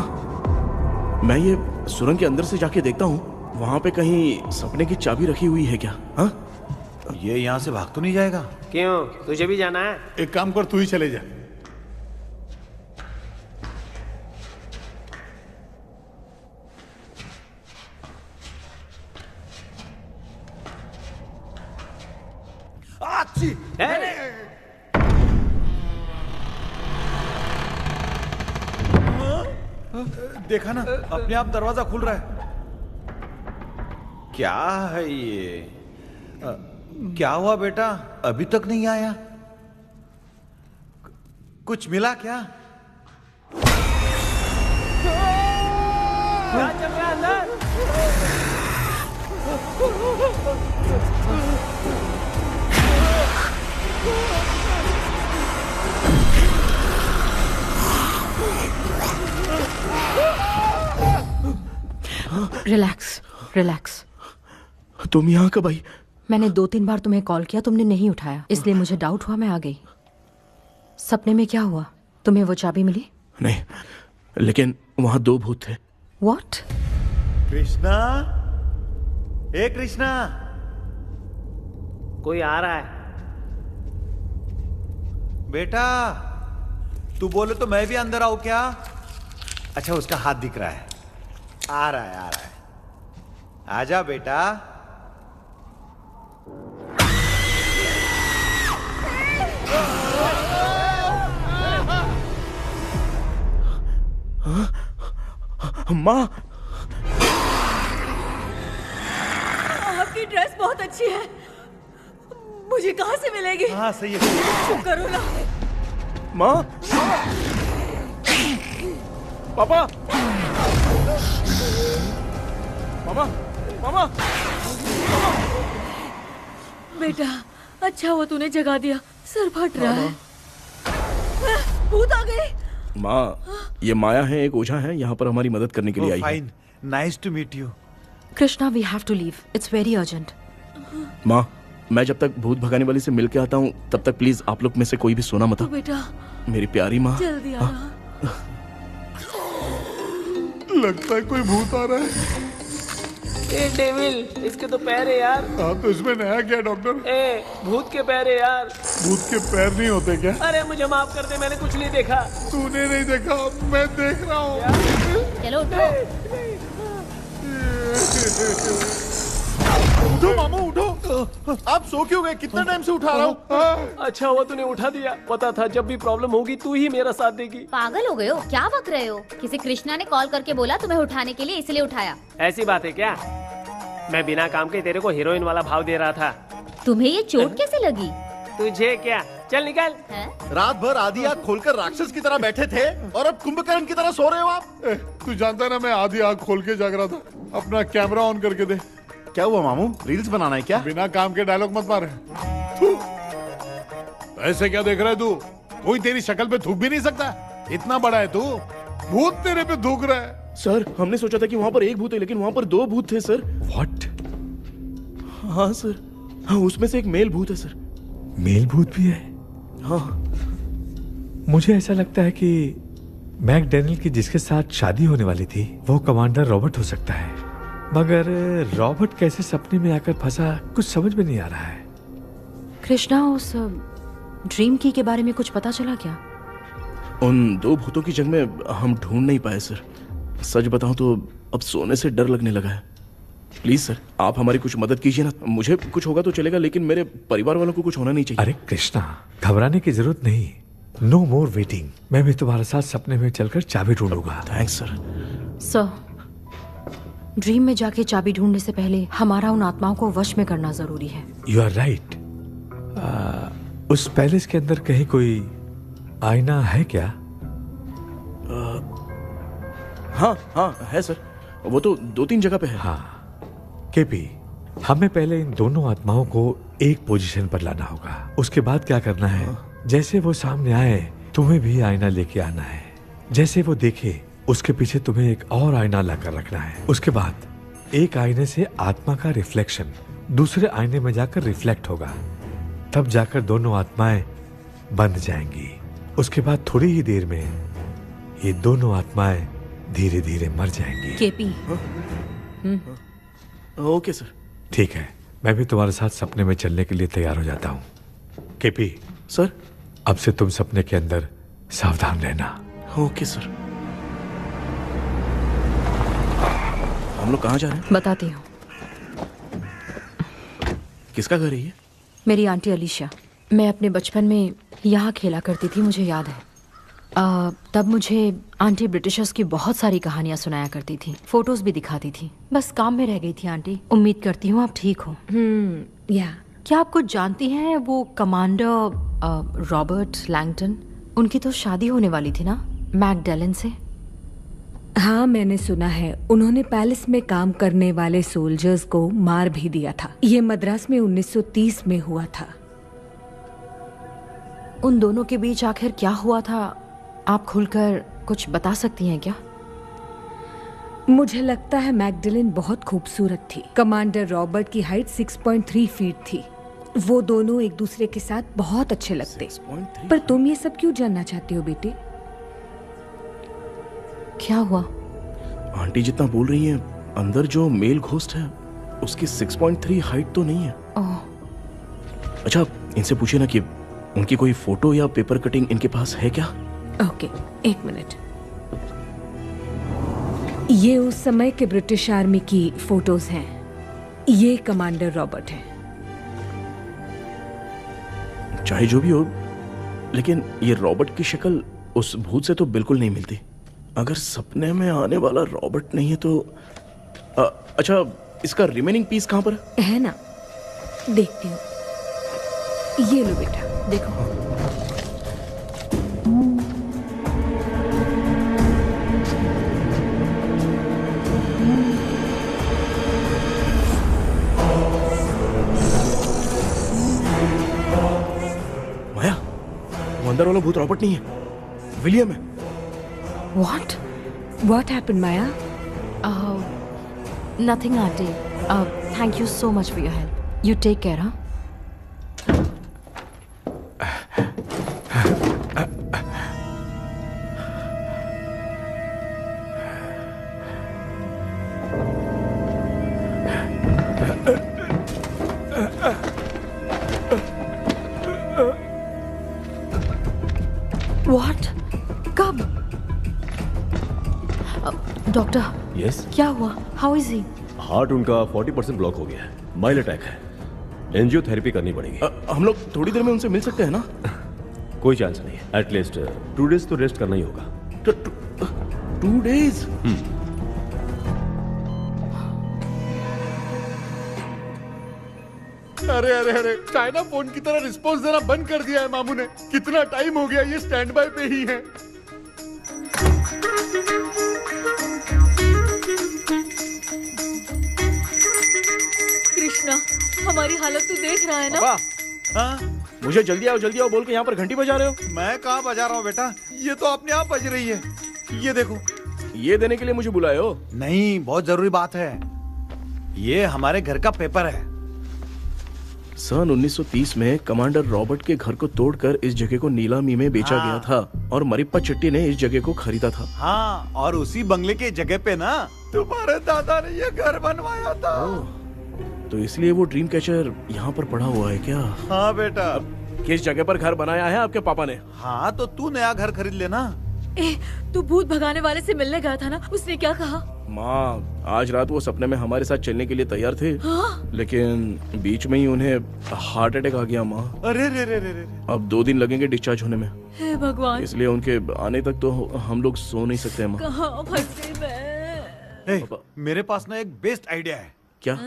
मैं ये सुरंग के अंदर से जाके देखता हूँ, वहाँ पे कहीं सपने की चाबी रखी हुई है क्या? हाँ?
ये यहाँ से भाग तो नहीं जाएगा?
क्यों, तुझे भी जाना है?
एक काम कर, तू ही चले जा।
देखा ना, अपने आप दरवाजा खुल रहा है। क्या है ये? क्या हुआ बेटा, अभी तक नहीं आया? कुछ मिला क्या?
क्या चल रहा है अंदर?
Relax, relax.
तुम यहाँ कब आई?
मैंने 2-3 बार तुम्हें कॉल किया, तुमने नहीं उठाया, इसलिए मुझे डाउट हुआ, मैं आ गई। सपने में क्या हुआ? तुम्हें वो चाबी मिली?
नहीं, लेकिन वहाँ 2 भूत थे।
What?
कृष्णा, ए कृष्णा,
कोई आ रहा है।
बेटा, तू बोले तो मैं भी अंदर आऊं क्या? अच्छा, उसका हाथ दिख रहा है। आ रहा है, आ रहा है। आजा बेटा।
माँ,
आपकी ड्रेस बहुत अच्छी है, मुझे कहाँ से मिलेगी?
हाँ सही है।
चुप करो ना।
माँ, पापा, मामा, मामा,
बेटा, अच्छा हुआ तूने जगा दिया, सर फट रहा है। भूत आ गई।
माँ, ये माया है, एक ओझा है, यहाँ पर हमारी मदद करने के लिए आई है।
Fine, nice to meet you.
Krishna, we have to leave, it's very urgent.
माँ, मैं जब तक भूत भगाने वाली से मिल के आता हूँ, तब तक प्लीज आप लोग में से कोई भी सोना मत।
बेटा,
मेरी प्यारी माँ,
जल्दी आना।
लगता है कोई भूत आ रहा है।
ए डेविल, इसके तो पैर है यार।
हाँ, तो इसमें नया क्या डॉक्टर?
ए, भूत के पैर है यार।
भूत के पैर नहीं होते क्या?
अरे मुझे माफ कर दे, मैंने कुछ नहीं देखा।
तूने नहीं देखा, मैं देख रहा हूँ।
चलो उठो।
उठो मामू, उठो। आप सो क्यों गए? कितना टाइम से उठा रहा हूँ।
अच्छा हुआ तूने उठा दिया, पता था जब भी प्रॉब्लम होगी तू ही मेरा साथ देगी।
पागल हो गए हो क्या? बक रहे हो? किसी कृष्णा ने कॉल करके बोला तुम्हें उठाने के लिए, इसलिए उठाया।
ऐसी बात है क्या? मैं बिना काम के तेरे को हीरोइन वाला भाव दे रहा था।
तुम्हें ये चोट कैसे लगी?
तुझे क्या? चल निकल।
रात भर आधी आंख खोलकर राक्षस की तरह बैठे थे और अब कुंभकर्ण की तरह सो रहे हो आप।
तू जानता है ना मैं आधी आंख खोल के जाग रहा था। अपना कैमरा ऑन करके दे।
क्या हुआ मामू, रील्स बनाना है क्या?
बिना काम के डायलॉग मत मार। ऐसे क्या देख रहा है तू? कोई तेरी शक्ल पे थूक भी नहीं सकता। इतना बड़ा है तू, भूत तेरे पे थूक रहा है।
सर हमने सोचा था कि वहाँ पर एक भूत है लेकिन वहाँ पर 2 भूत थे सर।
व्हाट?
हाँ सर, हाँ उसमें से एक मेल भूत है सर।
मेल भूत भी है?
हाँ।
मुझे ऐसा लगता है कि मैकडैनियल की जिसके साथ शादी होने वाली थी वो कमांडर रॉबर्ट हो सकता है, मगर रॉबर्ट कैसे सपने में आकर फंसा कुछ समझ में नहीं आ रहा है।
कृष्णा, उस ड्रीम की के बारे में कुछ पता चला क्या?
उन 2 भूतों की जंग में हम ढूंढ नहीं पाए सर। सच बताऊं तो अब सोने से डर लगने लगा है। प्लीज सर आप हमारी कुछ मदद कीजिए ना। मुझे कुछ होगा तो चलेगा लेकिन मेरे परिवार वालों को कुछ होना नहीं चाहिए।
अरे कृष्णा, घबराने की जरूरत नहीं। No more waiting. मैं भी तुम्हारे साथ सपने में चलकर चाबी ढूंढूंगा।
Thanks sir.
सर, ड्रीम में जाके चाबी ढूंढने से पहले हमारा उन आत्माओं को वश में करना जरूरी है।
You are right. उस पैलेस के अंदर कहीं कोई आईना है क्या?
हाँ हाँ है सर, वो तो 2-3 जगह पे है।
हाँ केपी, हमें पहले इन दोनों आत्माओं को एक पोजीशन पर लाना होगा। उसके बाद क्या करना है, जैसे वो सामने आए तुम्हें भी आईना लेके आना है। जैसे वो देखे उसके पीछे तुम्हें एक और आईना लाकर रखना है। उसके बाद एक आईने से आत्मा का रिफ्लेक्शन दूसरे आईने में जाकर रिफ्लेक्ट होगा, तब जाकर दोनों आत्माएं बंध जाएंगी। उसके बाद थोड़ी ही देर में ये दोनों आत्माएं धीरे धीरे मर जाएंगी।
केपी।
Okay sir.
ठीक है, मैं भी तुम्हारे साथ सपने में चलने के लिए तैयार हो जाता हूँ। केपी
सर,
अब से तुम सपने के अंदर सावधान रहना।
Okay sir. हम लोग कहाँ जा रहे हैं?
बताती हूँ।
किसका घर है ये?
मेरी आंटी अलीशा। मैं अपने बचपन में यहाँ खेला करती थी, मुझे याद है। तब मुझे आंटी ब्रिटिशर्स की बहुत सारी कहानियाँ सुनाया करती थी, फोटोज भी दिखाती थी। बस काम में रह गई थी आंटी। उम्मीद करती हूँ आप ठीक हो।
या
क्या आप कुछ जानती हैं वो कमांडर रॉबर्ट लैंगटन? उनकी तो शादी होने वाली थी ना मैकडैलन से।
हाँ मैंने सुना है, उन्होंने पैलेस में काम करने वाले सोल्जर्स को मार भी दिया था। ये मद्रास में 1930 में हुआ था।
उन दोनों के बीच आखिर क्या हुआ था, आप खुलकर कुछ बता सकती हैं क्या?
मुझे लगता है मैकडैलन बहुत खूबसूरत थी। कमांडर रॉबर्ट की हाइट 6.3 फीट थी। वो दोनों एक दूसरे के साथ बहुत अच्छे लगते। पर तुम ये सब क्यों जानना चाहते हो बेटे?
क्या हुआ?
आंटी जितना बोल रही है, अंदर जो मेल घोस्ट है उसकी 6.3 हाइट तो नहीं है। अच्छा इनसे पूछिए ना कि उनकी कोई फोटो या पेपर कटिंग इनके पास है क्या?
ओके, एक मिनट। ये उस समय के ब्रिटिश आर्मी की फोटोज हैं। ये कमांडर रॉबर्ट है।
चाहे जो भी हो, लेकिन ये रॉबर्ट की शक्ल उस भूत से तो बिल्कुल नहीं मिलती। अगर सपने में आने वाला रॉबर्ट नहीं है तो अच्छा इसका रिमेनिंग पीस कहाँ पर
है ना? देखती हूँ। ये लो बेटा, देखो।
माया, वो अंदर वाला भूत रॉबर्ट नहीं है, विलियम है।
What happened, Maya?
Nothing, auntie. Thank you so much for your help. You take care, huh? What? कब? डॉक्टर।
यस।
क्या हुआ? How is he?
हार्ट उनका 40% ब्लॉक हो गया है। माइल्ड अटैक है। एंजियोथेरेपी करनी पड़ेगी।
हम लोग थोड़ी देर में उनसे मिल सकते हैं ना?
कोई चांस नहीं है। एटलीस्ट 2 डेज तो रेस्ट करना ही होगा।
2 डेज?
अरे अरे अरे, चाइना फोन की तरह रिस्पॉन्स देना बंद कर दिया है मामू ने। कितना टाइम हो गया ये स्टैंड बाय पे ही है।
कृष्णा, हमारी हालत तू देख रहा है ना?
पापा, मुझे जल्दी आओ बोल के यहाँ पर घंटी बजा रहे हो।
मैं कहाँ बजा रहा हूँ बेटा, ये तो अपने आप बज रही है। ये देखो।
ये देने के लिए मुझे बुलाए हो?
नहीं, बहुत जरूरी बात है। ये हमारे घर का पेपर है।
सन 1930 में कमांडर रॉबर्ट के घर को तोड़कर इस जगह को नीलामी में बेचा गया था और मरिप्पा चिट्टी ने इस जगह को खरीदा था।
हाँ, और उसी बंगले के जगह पे ना तुम्हारे दादा ने ये घर बनवाया था।
तो इसलिए वो ड्रीम कैचर यहाँ पर पड़ा हुआ है क्या?
हाँ बेटा।
किस जगह पर घर बनाया है आपके पापा ने?
हाँ, तो तू नया घर खरीद लेना।
तू भूत भगाने वाले से मिलने गया था ना, उसने क्या कहा?
माँ, आज रात वो सपने में हमारे साथ चलने के लिए तैयार थे।
हाँ?
लेकिन बीच में ही उन्हें हार्ट अटैक आ गया माँ।
अरे रे रे रे रे।
अब 2 दिन लगेंगे डिस्चार्ज होने में।
हे भगवान।
इसलिए उनके आने तक तो हम लोग सो नहीं सकते माँ।
कहाँ फंसे मैं?
मेरे पास ना एक बेस्ट आइडिया है।
क्या?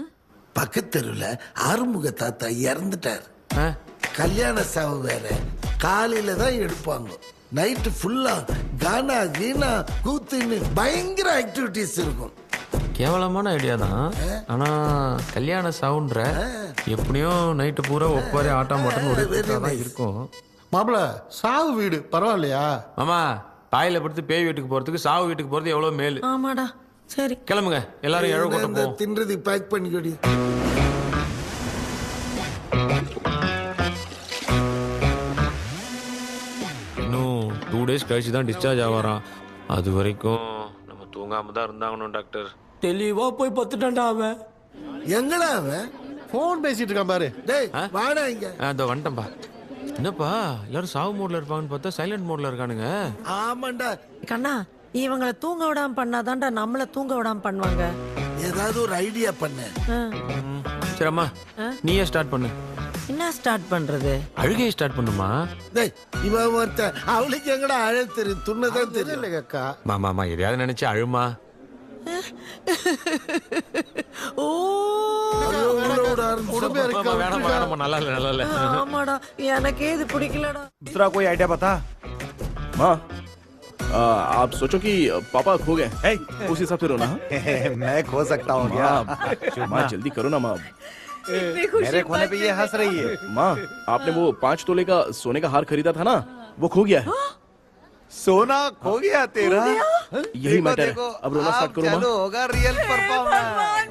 பக்கத்தெருவுல ஆறுமுக தாத்தா இறந்துட்டார். கல்யாண சாவு வேற. காலையில தான் எடுப்பாங்க. நைட் ஃபுல்லா கானா கீனா கூத்துன்னு பயங்கர ஆக்டிவிட்டிஸ் இருக்கும்.
கேவலமான ஐடியா தான். ஆனா கல்யாண சவுண்ட்ற எப்படியும் நைட்டு பூரா ஒப்பாரி ஆட்டம் போட்டன்னு ஒரு இருக்கும்.
மாப்பிள, சாவு வீடு பரவாயில்லையா?
மாமா, பாயில படுத்து பேய் வீட்டுக்கு போறதுக்கு சாவு வீட்டுக்கு போறது எவ்வளவு மேலு.
ஆமாடா. சரி,
கிளம்புங்க, எல்லாரும் எழவு கூட்டம் போவோம்.
தின்றது பேக் பண்ணிக்கடி.
இன்னும் 2 days கழிச்சு தான் டிஸ்சார்ஜ் ஆவாராம். அது வரைக்கும் நம்ம தூங்காம தான் இருந்தாங்கணும் டாக்டர்.
தெளிவா போய் பத்துட்டான்டா அவன்.
எங்கடா அவன்?
போன் பேசிட்டு இருக்கான் பாரு.
டேய் வாடா இங்க.
அதோ வந்துட்டேன்பா. என்னப்பா எல்லாரும் சாவு மோட்ல இருப்பாங்கன்னு பார்த்தா சைலண்ட் மோட்ல இருக்கானுங்க.
ஆமாண்டா
கண்ணா, இவங்களை தூங்க விடாம பண்ணாதான்டா நம்மள தூங்க விடாம பண்ணுவாங்க.
ஏதாவது ஒரு ஐடியா பண்ணு.
சரி அம்மா, நீயே ஸ்டார்ட் பண்ணு.
என்ன ஸ்டார்ட் பண்றது?
அழுகையை ஸ்டார்ட் பண்ணுமா?
டேய், இவன் ஒருத்த அவளுக்கு எங்கடா அழ தெரியும், துண்ணதான் தெரியல அக்கா.
மாமா எதையாவது நினைச்சு அழுமா.
ஓ
நல்லா இல்ல.
ஆமாடா, எனக்கே இது பிடிக்கலடா.
दूसरा कोई आइडिया बता।
माँ, आप सोचो कि पापा खो गए, उस हिसाब से रोना।
मैं खो सकता हूँ क्या?
माँ जल्दी करो ना माँ।
मेरे खोने पे ये हंस रही है।
माँ, आपने वो 5 तोले का सोने का हार खरीदा था ना, वो खो गया है।
सोना खो गया तेरा?
यही मैटर है। अब रोना स्टार्ट करो माँ।
चलो, होगा रियल परफॉर्मेंस।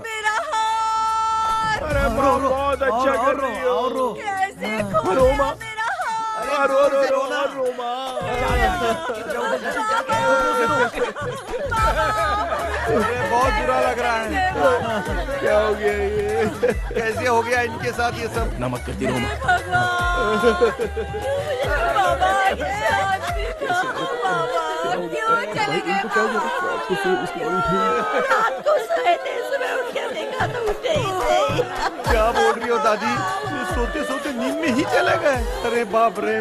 मेरा हार।
अरे बहुत अच्छा कर रही हो।
कैसे खो
रो माँ।
रो माँ। बहुत बुरा लग रहा है।
क्या हो गया ये?
कैसे हो गया इनके साथ ये सब?
नमक करती रहो माँ।
क्यों चले गए? रात को सोए थे, सुबह उठ के देखा तो उठे ही नहीं।
क्या बोल रही हो दादी? ये सोते सोते नींद में ही चले गए? अरे बाप रे,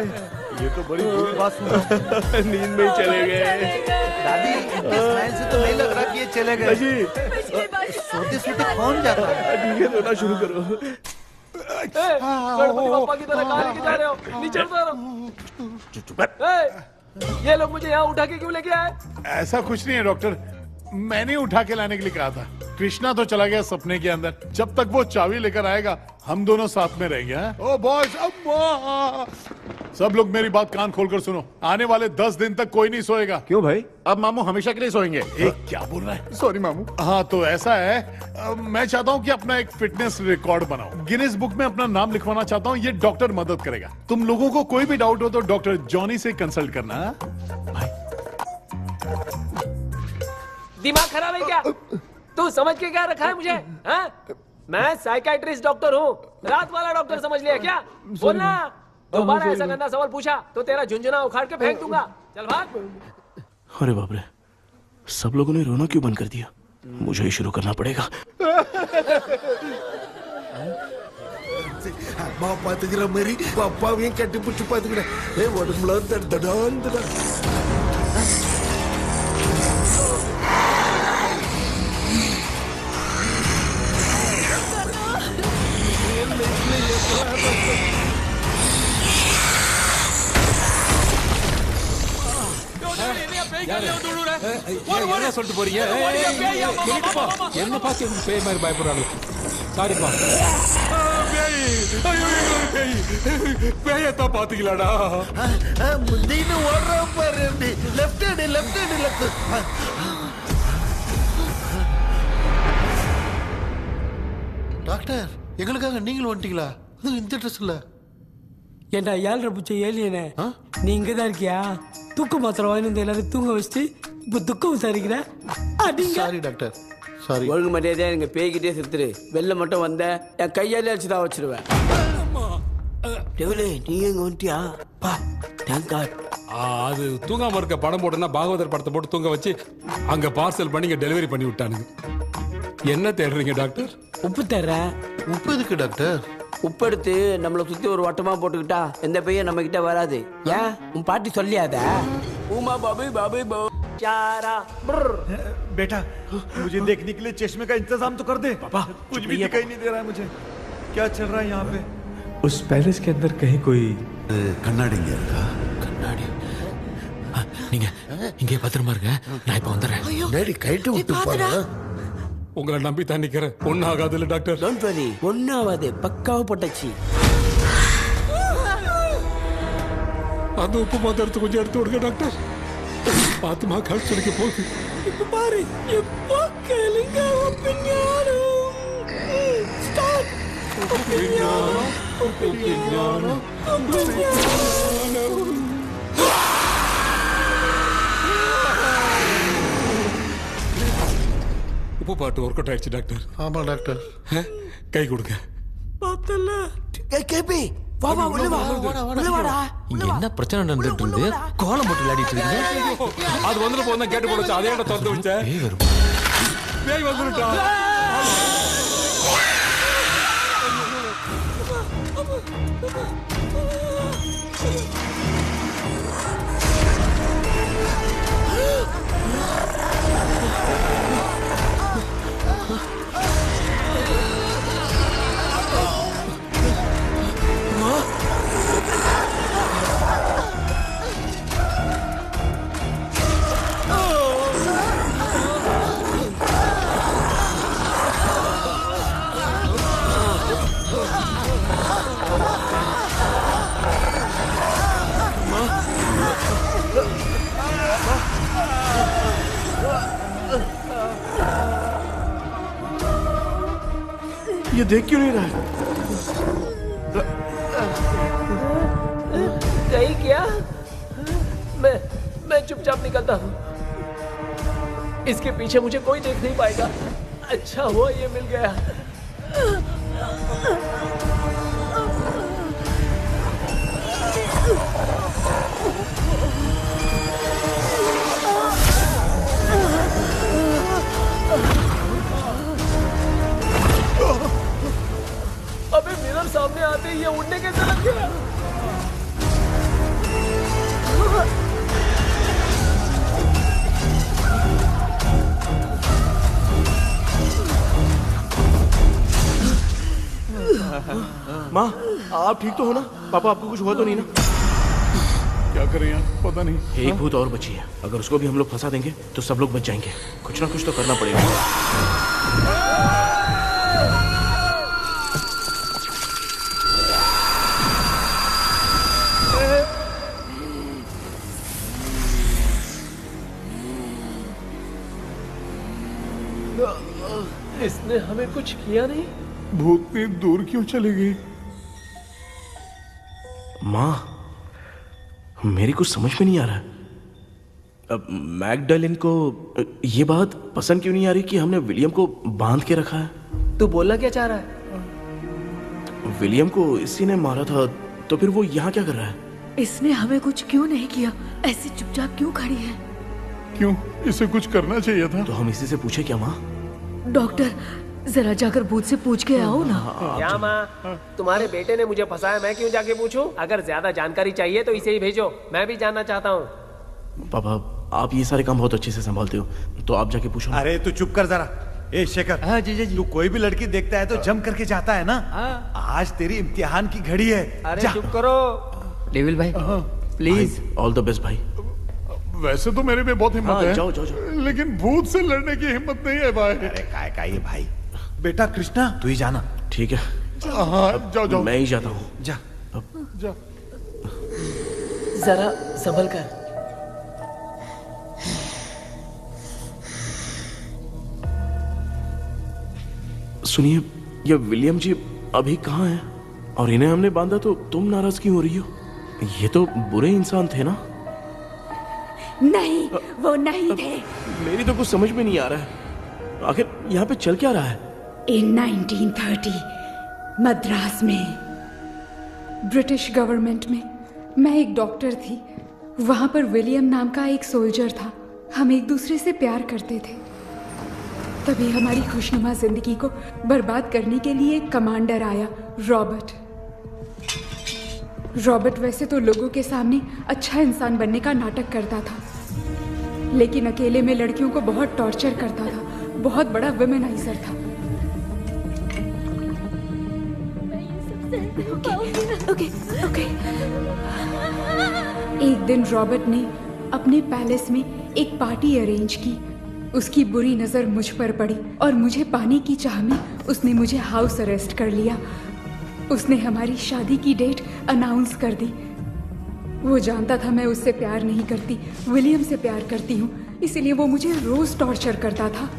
ये तो बड़ी बुरी बात सुना।
नींद में ही चले गए।
दादी, इनके स्माइल से तो नहीं लग रहा कि ये चले गए। सोते सोते कौन जाता है?
ठीक है, रोना शुरू करो।
गणपति बप्पा की तरह कहाँ लेके जा रहे हो? नीचे उतारो। ये लोग मुझे यहाँ उठा के क्यों लेके आए?
ऐसा कुछ नहीं है डॉक्टर, मैंने उठा के लाने के लिए कहा था। कृष्णा तो चला गया सपने के अंदर। जब तक वो चाबी लेकर आएगा हम दोनों साथ में रहेंगे। ओ बॉयज, सब लोग मेरी बात कान खोलकर सुनो। आने वाले 10 दिन तक कोई नहीं सोएगा।
क्यों भाई?
अब मामू हमेशा के लिए सोएंगे। क्या बोल रहा है? सॉरी मामू। हाँ तो ऐसा है, मैं चाहता हूँ कि अपना एक फिटनेस रिकॉर्ड बनाओ। गिनीज बुक में अपना नाम लिखवाना चाहता हूँ। ये डॉक्टर मदद करेगा। तुम लोगों को कोई भी डाउट हो तो डॉक्टर जॉनी से कंसल्ट करना।
दिमाग खराब है क्या? तू समझ के क्या रखा है मुझे? हाँ? मैं साइकियाट्रिस्ट डॉक्टर हूँ। रात वाला डॉक्टर समझ लिया क्या? बोलना। दोबारा ऐसा गंदा सवाल पूछा तो तेरा झुंझुना उखाड़ के फेंक दूंगा। चल भाग।
अरे बाप रे, सब लोगों ने रोना क्यों बंद कर दिया? मुझे ही शुरू करना पड़ेगा।
அம்மா பாத்துக்கிற மாதிரி அப்பாவையும் கட்டி பிடிச்சு பாத்துக்கிறேன். உடம்புல தடான்
என்ன சொல்லிட்டு போறீங்க என்ன பார்த்து பேய் மாதிரி பயப்படுறாங்க சாரிப்பா பேயத்தான் பாத்தீங்களாடா
முந்தின்னு ஓடுற பாரு லெஃப்ட் ஹேண்ட் லெஃப்ட் டாக்டர் எங்களுக்காக நீங்களும் வந்துட்டீங்களா இந்த ட்ரெஸ் இல்ல
ஏண்டா 7:30 பூச்ச ஏலியனே நீ இங்க தான் இருக்கியா தூக்க மாத்திரம் வாங்கி வந்து எல்லாரும் தூங்க வச்சுட்டு இப்போ துக்கம் விசாரிக்கிற
சாரி டாக்டர் சாரி
ஒழுங்கு மரியாதையா எங்க பேய்கிட்டே செத்துரு வெளில மட்டும் வந்த என் கையாலே வச்சுதான் வச்சிருவேன் டெவலே நீ எங்க வந்துட்டியா பா தேங்க் காட்
அது தூங்காம இருக்க படம் போட்டுனா பாகவதர் படத்தை போட்டு தூங்க வச்சு அங்க பார்சல் பண்ணி இங்க டெலிவரி பண்ணி விட்டானுங்க என்ன தேடுறீங்க டாக்டர்
உப்பு தர்றேன்
உப்பு எதுக்கு டாக்டர்
உப்பு எடுத்து நம்மளை சுத்தி ஒரு வட்டமா போட்டுக்கிட்டா எந்த பையன் நம்ம கிட்ட வராது ஏன் உன் பாட்டி சொல்லியாத உமா பாபி பாபி போ चारा
बेटा मुझे देखने के लिए चश्मे का इंतजाम तो कर दे पापा कुछ भी दिखाई नहीं दे रहा है मुझे क्या चल रहा है यहाँ पे
उस पैलेस के अंदर कहीं कोई
கண்ணாடி
கண்ணாடி நீங்க இங்கே பத்திரமா இருங்க நான் இப்ப வந்துடுறேன்
டேடி கைட்டு விட்டு போறா
உங்களை நம்பி தான் நிக்கிறேன் ஒன்னும் ஆகாதுல்ல டாக்டர்
டோன்ட் வரி ஒன்னாவது பக்காவ போட்டாச்சு
அந்த உப்பு மாத்திரத்தை கொஞ்சம் எடுத்து விடுங்க டாக்டர் பாத்துமா கால் சொல்லிக்க போகுது
இப்ப பாரு எப்போ கேளுங்க ஒப்பிஞானம் ஸ்டார்ட் ஒப்பிஞானம் ஒப்பிஞானம் ஒப்பிஞானம்
உப்பு பாட்டு ஒர்க் அவுட் ஆயிடுச்சு டாக்டர்
ஆமா டாக்டர்
கை கொடுங்க
பார்த்தல கேபி வா வா உள்ள வா உள்ள வாடா
இங்க என்ன பிரச்சனை நடந்துட்டு இருந்து கோலம் போட்டு விளையாடிட்டு இருக்கீங்க
அது வந்துட்டு போனா கேட்டு போடுச்சு அதே இடம் திறந்து வச்சேன் பேய் வந்துட்டா
ये देख क्यों नहीं रहा
नहीं क्या मैं चुपचाप निकलता हूँ इसके पीछे मुझे कोई देख नहीं पाएगा अच्छा हुआ ये मिल गया अबे मिरर सामने आते ही ये उड़ने कैसे लग गया
माँ आप ठीक तो हो ना पापा आपको कुछ हुआ तो नहीं ना
क्या करें यार पता नहीं
एक भूत और बची है अगर उसको भी हम लोग फंसा देंगे तो सब लोग बच जाएंगे कुछ ना कुछ तो करना पड़ेगा
इसने हमें कुछ किया नहीं
भूतनी दूर क्यों चली गई
माँ मेरी कुछ समझ में नहीं आ रहा अब मैगडालिन को ये बात पसंद क्यों नहीं आ रही कि हमने विलियम को बांध के रखा है
तू बोलना क्या चाह रहा है
विलियम को इसी ने मारा था तो फिर वो यहाँ क्या कर रहा है
इसने हमें कुछ क्यों नहीं किया ऐसे चुपचाप क्यों खड़ी है
क्यों इसे कुछ करना चाहिए था
तो हम इसी से पूछे क्या माँ
डॉक्टर जरा जाकर भूत से पूछ के आओ ना
क्या माँ तुम्हारे बेटे ने मुझे फंसाया मैं क्यों जाके पूछूं अगर ज्यादा जानकारी चाहिए तो इसे ही भेजो मैं भी जानना चाहता हूँ
पापा आप ये सारे काम बहुत अच्छे से संभालते हो तो आप जाके पूछो
अरे तू चुप कर जरा ए शेखर हाँ जी तू कोई भी लड़की देखता है तो जम करके जाता है ना आज तेरी इम्तिहान की घड़ी है
अरे चुप करो
डेविल भाई प्लीज
ऑल द बेस्ट भाई
वैसे तो मेरे में बहुत हिम्मत
हाँ,
है।
जाओ, जाओ, जाओ।
लेकिन भूत से लड़ने की हिम्मत नहीं है भाई।
अरे काय काय ये भाई। बेटा कृष्णा तू ही जाना।
ठीक है।
हाँ जाओ जाओ।
मैं ही जाता हूँ।
जा
जा।
जरा संभल कर।
सुनिए, ये विलियम जी अभी कहाँ हैं? और इन्हें हमने बांधा तो तुम नाराज क्यों हो रही हो? ये तो बुरे इंसान थे ना?
नहीं, वो नहीं थे।
मेरी तो कुछ समझ में नहीं आ रहा है। आखिर यहाँ पे चल क्या रहा है?
इन 1930 मद्रास में ब्रिटिश गवर्नमेंट में मैं एक डॉक्टर थी। वहाँ पर विलियम नाम का एक सोल्जर था। हम एक दूसरे से प्यार करते थे। तभी हमारी खुशनुमा जिंदगी को बर्बाद करने के लिए एक कमांडर आया, रॉबर्ट। रॉबर्ट वैसे तो लोगों के सामने अच्छा इंसान बनने का नाटक करता था, लेकिन अकेले में लड़कियों को बहुत टॉर्चर करता था। बहुत बड़ा वुमेनाइजर था। ओके। एक दिन रॉबर्ट ने अपने पैलेस में एक पार्टी अरेंज की। उसकी बुरी नजर मुझ पर पड़ी और मुझे पाने की चाह में उसने मुझे हाउस अरेस्ट कर लिया। उसने हमारी शादी की डेट अनाउंस कर दी। वो जानता था मैं उससे प्यार नहीं करती, विलियम से प्यार करती हूँ, इसलिए वो मुझे रोज टॉर्चर करता था।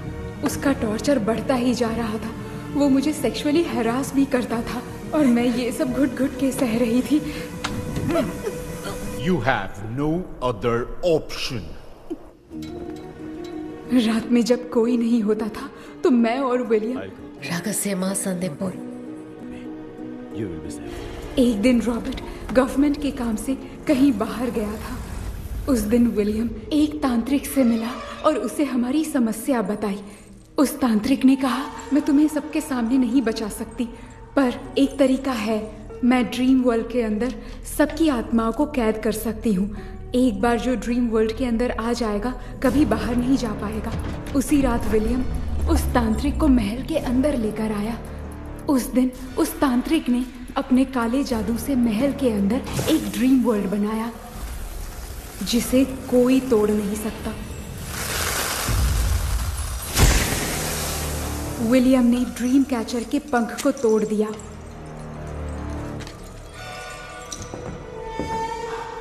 उसका टॉर्चर बढ़ता ही जा रहा था। वो मुझे सेक्सुअली हैरास भी करता था और मैं ये सब घुट घुट के सह रही थी।
You have no other option.
रात में जब कोई नहीं होता था तो मैं और William रहस्यमा संदेपुर।
You will be safe.
एक दिन रॉबर्ट गवर्नमेंट के काम से कहीं बाहर गया था। उस दिन विलियम एक तांत्रिक से मिला और उसे हमारी समस्या बताई। उस तांत्रिक ने कहा, मैं तुम्हें सबके सामने नहीं बचा सकती, पर एक तरीका है। मैं ड्रीम वर्ल्ड के अंदर सबकी आत्माओं को कैद कर सकती हूँ। एक बार जो ड्रीम वर्ल्ड के अंदर आ जाएगा कभी बाहर नहीं जा पाएगा। उसी रात विलियम उस तांत्रिक को महल के अंदर लेकर आया। उस दिन उस तांत्रिक ने अपने काले जादू से महल के अंदर एक ड्रीम वर्ल्ड बनाया जिसे कोई तोड़ नहीं सकता। विलियम ने ड्रीम कैचर के पंख को तोड़ दिया।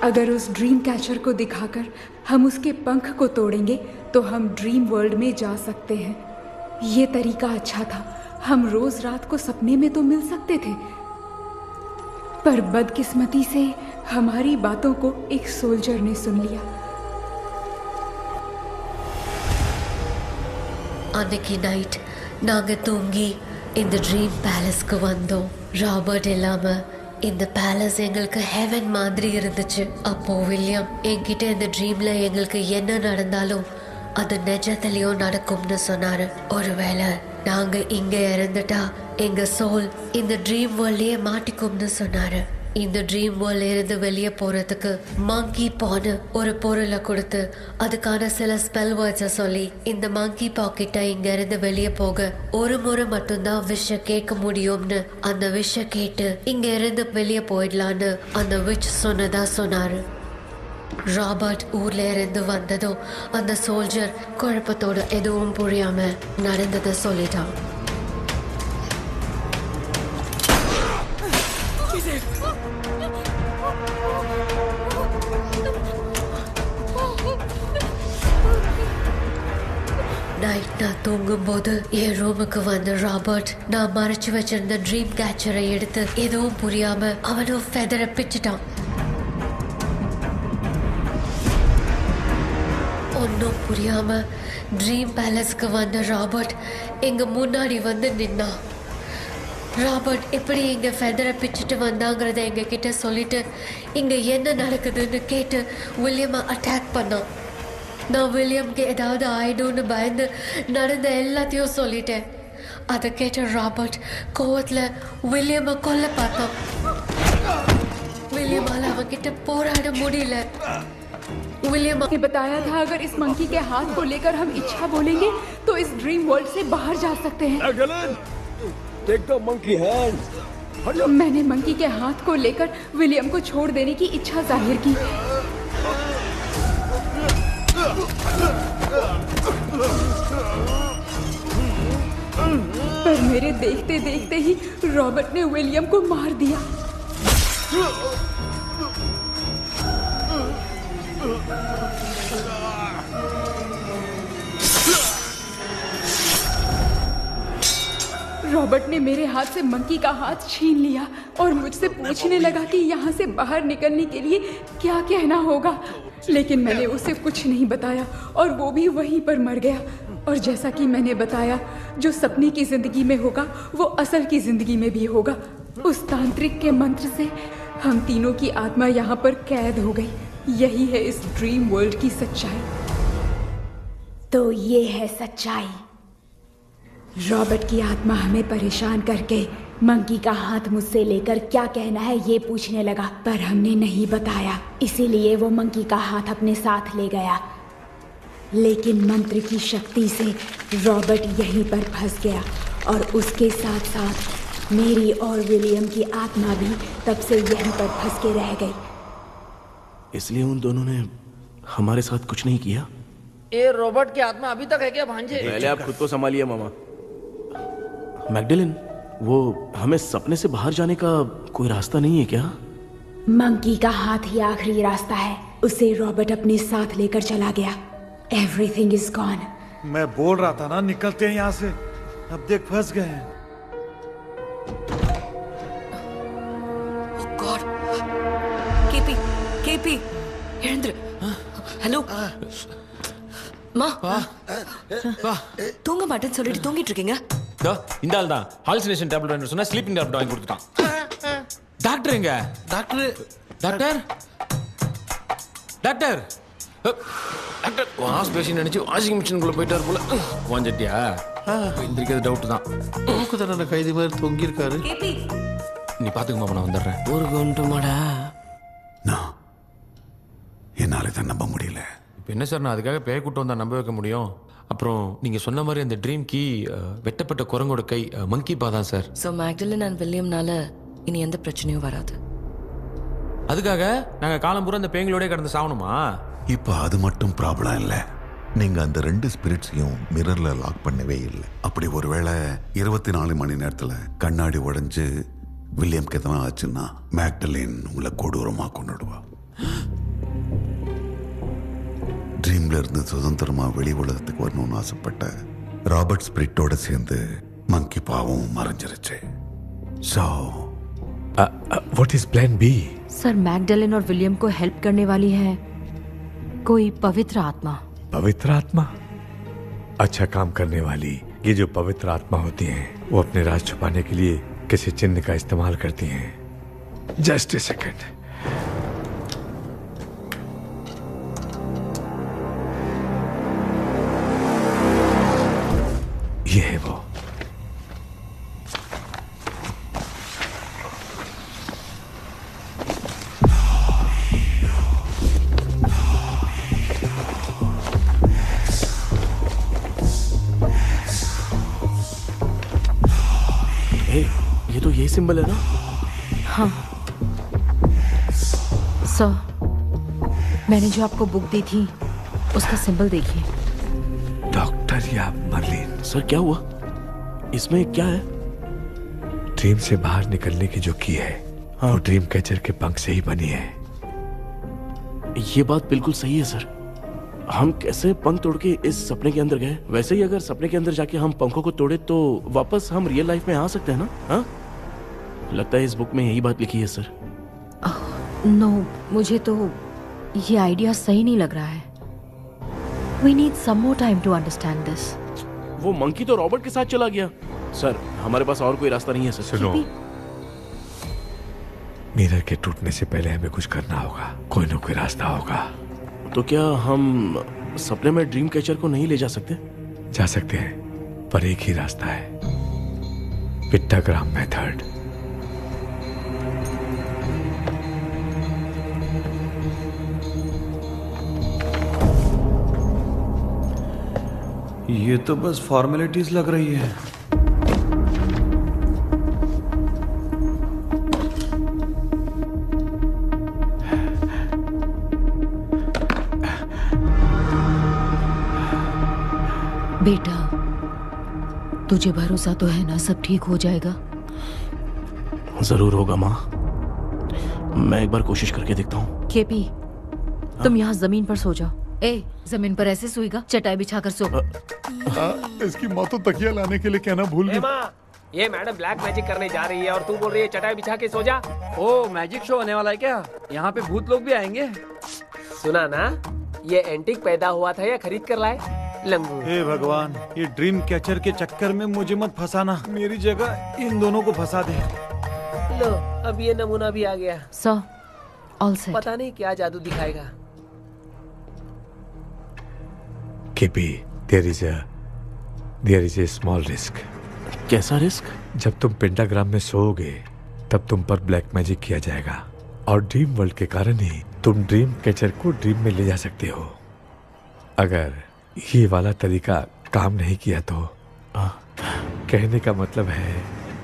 अगर उस ड्रीम कैचर को दिखाकर हम उसके पंख को तोड़ेंगे तो हम ड्रीम वर्ल्ड में जा सकते हैं। ये तरीका अच्छा था। हम रोज रात को सपने में तो मिल सकते थे, पर बदकिस्मती से हमारी बातों को एक सोल्जर ने सुन लिया।
அன்னைக்கு நைட் நாங்க தூங்கி இந்த ட்ரீம் பேலஸ்க்கு வந்தோம். ராபர்ட் இல்லாம இந்த பேலஸ் எங்களுக்கு ஹெவன் மாதிரி இருந்துச்சு. அப்போ வில்லியம் என்கிட்ட இந்த ட்ரீம்ல எங்களுக்கு என்ன நடந்தாலும் அது நிஜத்திலயும் நடக்கும்னு சொன்னாரு. ஒருவேளை நாங்க இங்க இறந்துட்டா எங்க சோல் இந்த ட்ரீம் வேர்ல்ட்லயே மாட்டிக்கும்னு சொன்னாரு. இந்த ட்ரீம் வேர்ல்ட்ல இருந்து வெளியே போறதுக்கு மங்கி பான்னு ஒரு பொருளை கொடுத்து அதுக்கான சில ஸ்பெல் வேர்ட்ஸை சொல்லி இந்த மங்கி பாக்கெட்டை இங்க இருந்து வெளியே போக ஒரு முறை மட்டும்தான் விஷ கேட்க முடியும்னு அந்த விஷ கேட்டு இங்க இருந்து வெளியே போயிடலான்னு அந்த விச் சொன்னதா சொன்னாரு. ராபர்ட் ஊர்ல இருந்து வந்ததும் அந்த சோல்ஜர் குழப்பத்தோட எதுவும் புரியாம நடந்ததை சொல்லிட்டான். நைட் நான் தூங்கும்போது என் ரூமுக்கு வந்த ராபர்ட் நான் மறைச்சு வச்சிருந்த ட்ரீம் கேச்சரை எடுத்து எதுவும் புரியாம அவனும் ஃபெதரை பிச்சுட்டான். ஒன்னும் புரியாம ட்ரீம் பேலஸ்க்கு வந்த ராபர்ட் எங்க முன்னாடி வந்து நின்னான். ராபர்ட் எப்படி இங்க ஃபெதரை பிச்சுட்டு வந்தாங்கிறத எங்க கிட்ட சொல்லிட்டு இங்க என்ன நடக்குதுன்னு கேட்டு வில்லியமை அட்டாக் பண்ணான். நான் வில்லியம்க்கு ஏதாவது ஆயிடும்னு பயந்து நடந்த எல்லாத்தையும் சொல்லிட்டேன். அதை கேட்ட ராபர்ட் கோவத்துல வில்லியமை கொல்ல பார்த்தான். विलियम அவன்கிட்ட போராட முடியல. विलियम
ने बताया था अगर इस मंकी के हाथ को लेकर हम इच्छा बोलेंगे तो इस ड्रीम वर्ल्ड से बाहर जा सकते हैं।
Take the monkey hand.
मैंने मंकी के हाथ को लेकर विलियम को छोड़ देने की इच्छा जाहिर की। पर मेरे देखते देखते ही रॉबर्ट ने विलियम को मार दिया। रॉबर्ट ने मेरे हाथ से मंकी का हाथ छीन लिया और मुझसे पूछने लगा कि यहाँ से बाहर निकलने के लिए क्या कहना होगा, लेकिन मैंने उसे कुछ नहीं बताया और वो भी वहीं पर मर गया। और जैसा कि मैंने बताया, जो सपने की जिंदगी में होगा वो असल की जिंदगी में भी होगा। उस तांत्रिक के मंत्र से हम तीनों की आत्मा यहाँ पर कैद हो गई। यही है इस ड्रीम वर्ल्ड की सच्चाई। तो ये है सच्चाई। रॉबर्ट की आत्मा हमें परेशान करके मंकी का हाथ मुझसे लेकर क्या कहना है ये पूछने लगा, पर हमने नहीं बताया, इसीलिए वो मंकी का हाथ अपने साथ ले गया। लेकिन मंत्र की शक्ति से रॉबर्ट यहीं पर फंस गया और उसके साथ साथ मेरी और विलियम की आत्मा भी तब से यहीं पर फंस के रह गई।
इसलिए उन दोनों ने हमारे साथ कुछ नहीं किया।
ये रॉबर्ट की आत्मा अभी तक है क्या भांजे?
पहले आप खुद को संभालिए मामा। मैगडेलिन, वो हमें सपने से बाहर जाने का कोई रास्ता नहीं है क्या?
मंकी का हाथ ही आखिरी रास्ता है। उसे रॉबर्ट अपने साथ लेकर चला गया। Everything is gone.
मैं बोल रहा था ना, निकलते हैं यहाँ से। अब देख फंस गए हैं।
Oh God. KP, Hirendra. Hello. மா தூங்க மாட்டேன்னு சொல்லிட்டு தூங்கிட்டு இருக்கீங்க?
இந்த ஆள் தான் ஹாலுசினேஷன் டேப்லெட் வாங்கி சொன்னா ஸ்லீப்பிங் டேப்லெட் வாங்கி கொடுத்துட்டான். டாக்டர் எங்க? Doctor doctor doctor doctor wash basin நினைச்சு வாஷிங் மிஷினுக்குள்ள போயிட்டாரு போல. வாஞ்சிட்டியா? எந்திரிக்கிறது டவுட் தான்.
தூக்கு தண்டனை கைதி மாதிரி தொங்கி இருக்காரு.
நீ பாத்துக்க மாமா, நான் வந்துடுறேன்.
ஊருக்கு வந்துட்டுமாடா?
என்னால இதை நம்ப முடியல.
இப்போ என்ன சார், நான் அதுக்காக பேய் கூட்டம் வந்தா நம்ப வைக்க முடியும்? அப்புறம் நீங்க சொன்ன மாதிரி அந்த ட்ரீம் கீ வெட்டப்பட்ட குரங்கோட கை மங்கி பா தான் சார்.
ஸோ மேக்டலின் அண்ட் வில்லியம்னால இனி எந்த பிரச்சனையும் வராது.
அதுக்காக நாங்க காலம் பூரா அந்த பேய்களோட கடந்து சாவணுமா?
இப்போ அது மட்டும் ப்ராப்ளம் இல்லை. நீங்க அந்த 2 ஸ்பிரிட்ஸையும் மிரர்ல லாக் பண்ணவே இல்லை. அப்படி ஒருவேளை 24 மணி நேரத்துல கண்ணாடி உடைஞ்சு வில்லியம்க்கு எதனா ஆச்சுன்னா மேக்டலின் உங்களை கொடூரமா கொண்டுடுவா. ட்ரீம்ல இருந்து சுதந்திரமா வெளி உலகத்துக்கு வரணும்னு ஆசைப்பட்ட ராபர்ட் ஸ்பிரிட்டோட சேர்ந்து மங்கி பாவும் மறைஞ்சிருச்சு.
So, what is plan B?
Sir, Magdalene और विलियम को हेल्प करने वाली है कोई पवित्र आत्मा।
पवित्र आत्मा? अच्छा काम करने वाली ये जो पवित्र आत्मा होती हैं, वो अपने राज छुपाने के लिए किसी चिन्ह का इस्तेमाल करती हैं। Just a second. ये है वो।
ये तो यही सिंबल है ना?
हाँ सर, मैंने जो आपको बुक दी थी उसका सिंबल देखिए।
डॉक्टर या मर्लिन?
सर क्या हुआ? इसमें क्या है?
ड्रीम से बाहर निकलने की जो की है, हाँ, वो ड्रीम कैचर के पंख से ही बनी है।
ये बात बिल्कुल सही है सर। हम कैसे पंख तोड़ के इस सपने के अंदर गए? वैसे ही अगर सपने के अंदर जाके हम पंखों को तोड़े तो वापस हम रियल लाइफ में आ सकते हैं ना? हाँ, लगता है इस बुक में यही बात लिखी है सर।
नो, मुझे तो ये आइडिया सही नहीं लग रहा है। We need some more time to understand this.
वो मंकी तो रॉबर्ट के साथ चला गया। सर, हमारे पास और कोई रास्ता नहीं है सर।
सुनो, मिरर के टूटने से पहले हमें कुछ करना होगा। कोई ना कोई रास्ता होगा।
तो क्या हम सपने में ड्रीम कैचर को नहीं ले जा सकते?
जा सकते हैं, पर एक ही रास्ता है, पिट्टाग्राम मेथड।
ये तो बस फॉर्मेलिटीज लग रही है।
बेटा, तुझे भरोसा तो है ना सब ठीक हो जाएगा?
जरूर होगा माँ, मैं एक बार कोशिश करके देखता हूँ।
केपी, तुम यहाँ जमीन पर सो जाओ। ए, जमीन पर ऐसे सोएगा? चटाई बिछाकर सो।
इसकी माँ तो तकिया लाने के लिए कहना भूल गई।
माँ, ये मैडम ब्लैक मैजिक करने जा रही है और तू बोल रही है चटाई बिछा के सो जा। ओ, मैजिक शो होने वाला है क्या? यहाँ पे भूत लोग भी आएंगे? सुना ना, ये एंटीक पैदा हुआ था या खरीद कर लाए? लंगू।
हे भगवान, ये ड्रीम कैचर के चक्कर में मुझे मत फंसाना, मेरी जगह इन दोनों को फंसा दे।
लो, अब ये नमूना भी आ गया।
सो, ऑल सेट।
पता नहीं क्या जादू दिखाएगा।
KP, there is a small risk।
कैसा रिस्क?
जब तुम पेंटाग्राम में सोओगे तब तुम पर ब्लैक मैजिक किया जाएगा और ड्रीम वर्ल्ड के कारण ही तुम ड्रीम कैचर को ड्रीम में ले जा सकते हो। अगर ये वाला तरीका काम नहीं किया तो कहने का मतलब है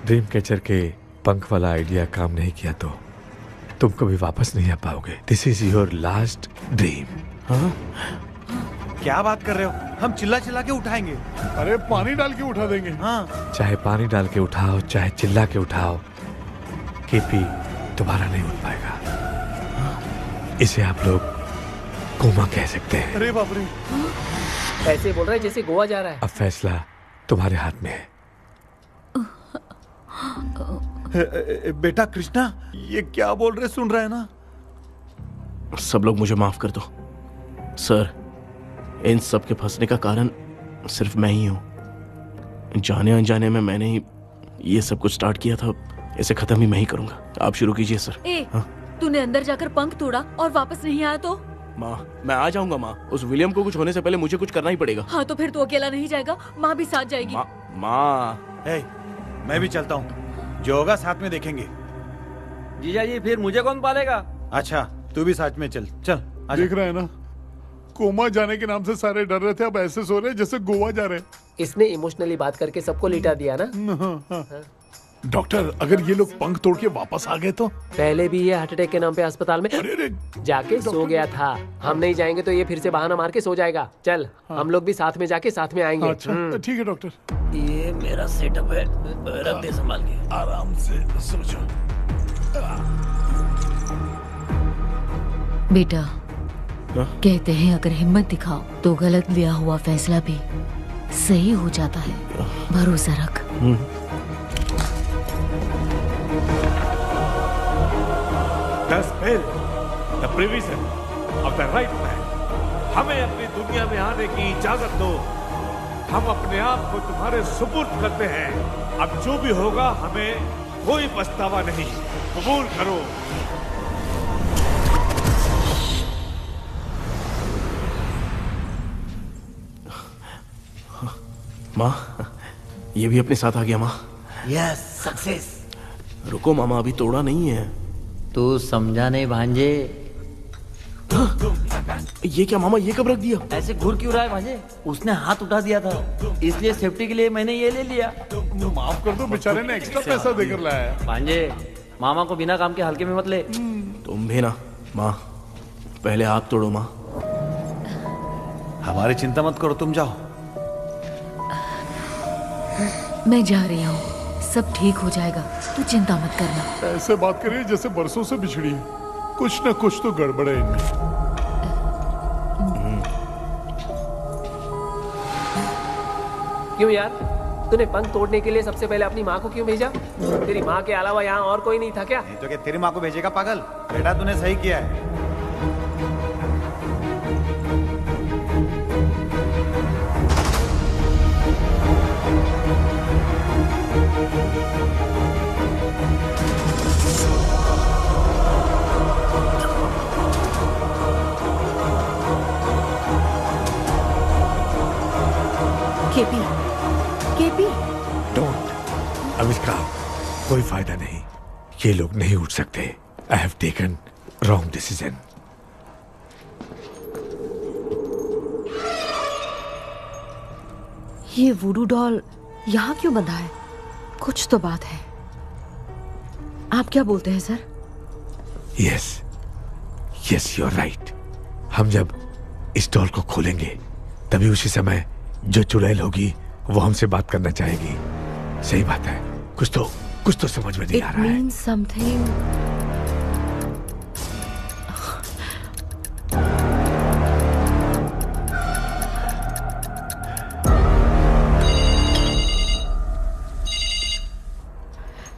ड्रीम कैचर के पंख वाला आइडिया काम नहीं किया तो तुम कभी वापस नहीं आ पाओगे। This is your last dream.
क्या बात कर रहे हो? हम चिल्ला चिल्ला के उठाएंगे।
अरे पानी डाल के उठा देंगे।
हाँ।
चाहे पानी डाल के उठाओ, चाहे चिल्ला के उठाओ, केपी दोबारा नहीं उठ पाएगा। इसे आप लोग कोमा कह सकते हैं।
अरे बाप रे,
ऐसे बोल रहा है जैसे गोवा जा रहा है।
अब फैसला तुम्हारे हाथ में है।
बेटा कृष्णा, ये क्या बोल रहे, सुन रहा है ना?
सब लोग मुझे माफ कर दो सर, इन सब के फंसने का कारण सिर्फ मैं ही हूँ। जाने अनजाने में मैंने ही ये सब कुछ स्टार्ट किया था, इसे खत्म ही मैं ही करूंगा। आप शुरू कीजिए सर।
तूने अंदर जाकर पंख तोड़ा और वापस नहीं आया तो?
माँ, मैं आ जाऊंगा माँ। उस विलियम को कुछ होने से पहले मुझे कुछ करना ही पड़ेगा।
हाँ तो फिर तू अकेला नहीं जाएगा, माँ भी साथ जाएगी।
माँ,
मैं भी चलता हूँ, जो होगा साथ में देखेंगे।
जीजा जी, फिर मुझे कौन पालेगा?
अच्छा, तू भी साथ में चल। चल
देख रहे हैं ना, कोमा जाने के नाम से सारे डर रहे थे, अब ऐसे सो रहे जैसे गोवा जा रहे।
इसने इमोशनली बात करके सबको लिटा दिया ना।
डॉक्टर, अगर ये लोग पंख तोड़ के वापस आ गए तो?
पहले भी ये हार्ट अटैक के नाम पे अस्पताल में जाके सो गया था। हम नहीं जाएंगे तो ये फिर से बहाना मार के सो जाएगा। चल, हम लोग भी साथ में जाके साथ में आएंगे।
अच्छा, ठीक है डॉक्टर।
ये मेरा सेटअप है, रख दे संभाल के।
आराम से सो जाओ।
बेटा, कहते हैं अगर हिम्मत दिखाओ तो गलत लिया हुआ फैसला भी सही हो जाता है। भरोसा रख।
The spell, the provision of the right man। हमें अपनी दुनिया में आने की इजाजत दो। हम अपने आप को तुम्हारे सुपुर्द करते हैं। अब जो भी होगा हमें कोई पछतावा नहीं। कबूल करो।
माँ, ये भी अपने साथ आ गया। माँ,
यस, सक्सेस।
रुको मामा, अभी तोड़ा नहीं है।
तू समझा नहीं भांजे।
ये क्या मामा, ये कब रख दिया?
ऐसे घूर क्यों रहा है भांजे? उसने हाथ उठा दिया था, इसलिए सेफ्टी के लिए मैंने ये ले लिया।
माफ कर दो, बेचारे ने एक्स्ट्रा पैसा देकर लाया है।
भांजे, मामा को बिना काम के हल्के में मत ले।
तुम भी ना। माँ, पहले आप तोड़ो। माँ,
हमारी चिंता मत करो, तुम जाओ।
मैं जा रही हूँ, सब ठीक हो जाएगा, तू चिंता मत करना।
ऐसे बात करिए जैसे बरसों से बिछड़ी है। कुछ न कुछ तो गड़बड़ है इनमें।
क्यों यार, तूने पंख तोड़ने के लिए सबसे पहले अपनी माँ को क्यों भेजा? तेरी माँ के अलावा यहाँ और कोई नहीं था क्या?
नहीं तो क्या तेरी माँ को भेजेगा पागल? बेटा तूने सही किया है।
KP, KP,
don't. आविष्कार, कोई फायदा नहीं। ये लोग नहीं उठ सकते। I have taken wrong decision.
ये वुडू डॉल यहाँ क्यों बंधा है? कुछ तो बात है। आप क्या बोलते हैं sir?
Yes, yes, you are right. हम जब इस डॉल को खोलेंगे तभी उसी समय जो चुड़ैल होगी वो हमसे बात करना चाहेगी। सही बात है, कुछ तो समझ में नहीं आ
It
रहा है।
means something.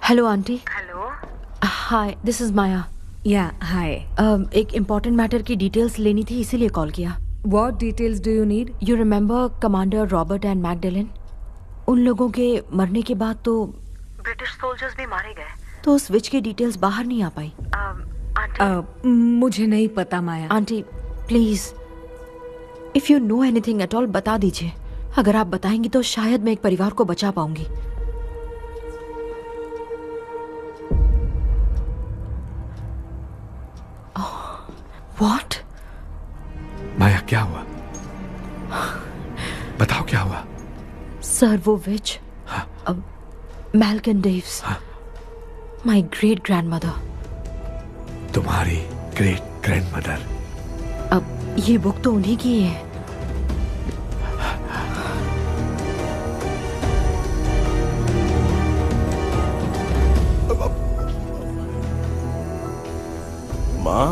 Hello aunty.
Hello.
Hi, this is Maya.
Yeah hi.
एक इम्पोर्टेंट मैटर की डिटेल्स लेनी थी, इसीलिए कॉल किया।
What details do you need?
You remember commander Robert and Magdalene? उन लोगों के मरने के बाद तो
ब्रिटिश सोल्जर्स भी मारे गए।
तो उस विच की डिटेल्स बाहर नहीं आ पाई।
मुझे नहीं पता Maya.
Aunty please, if you know anything at all बता दीजिए। अगर आप बताएंगी तो शायद मैं एक परिवार को बचा पाऊंगी। व्हाट?
माया क्या हुआ? बताओ क्या हुआ?
सर वो विच मैल्कन डेव्स, माय ग्रेट ग्रैंडमदर।
तुम्हारी ग्रेट ग्रैंडमदर?
अब ये बुक तो उन्हीं की है।
माँ,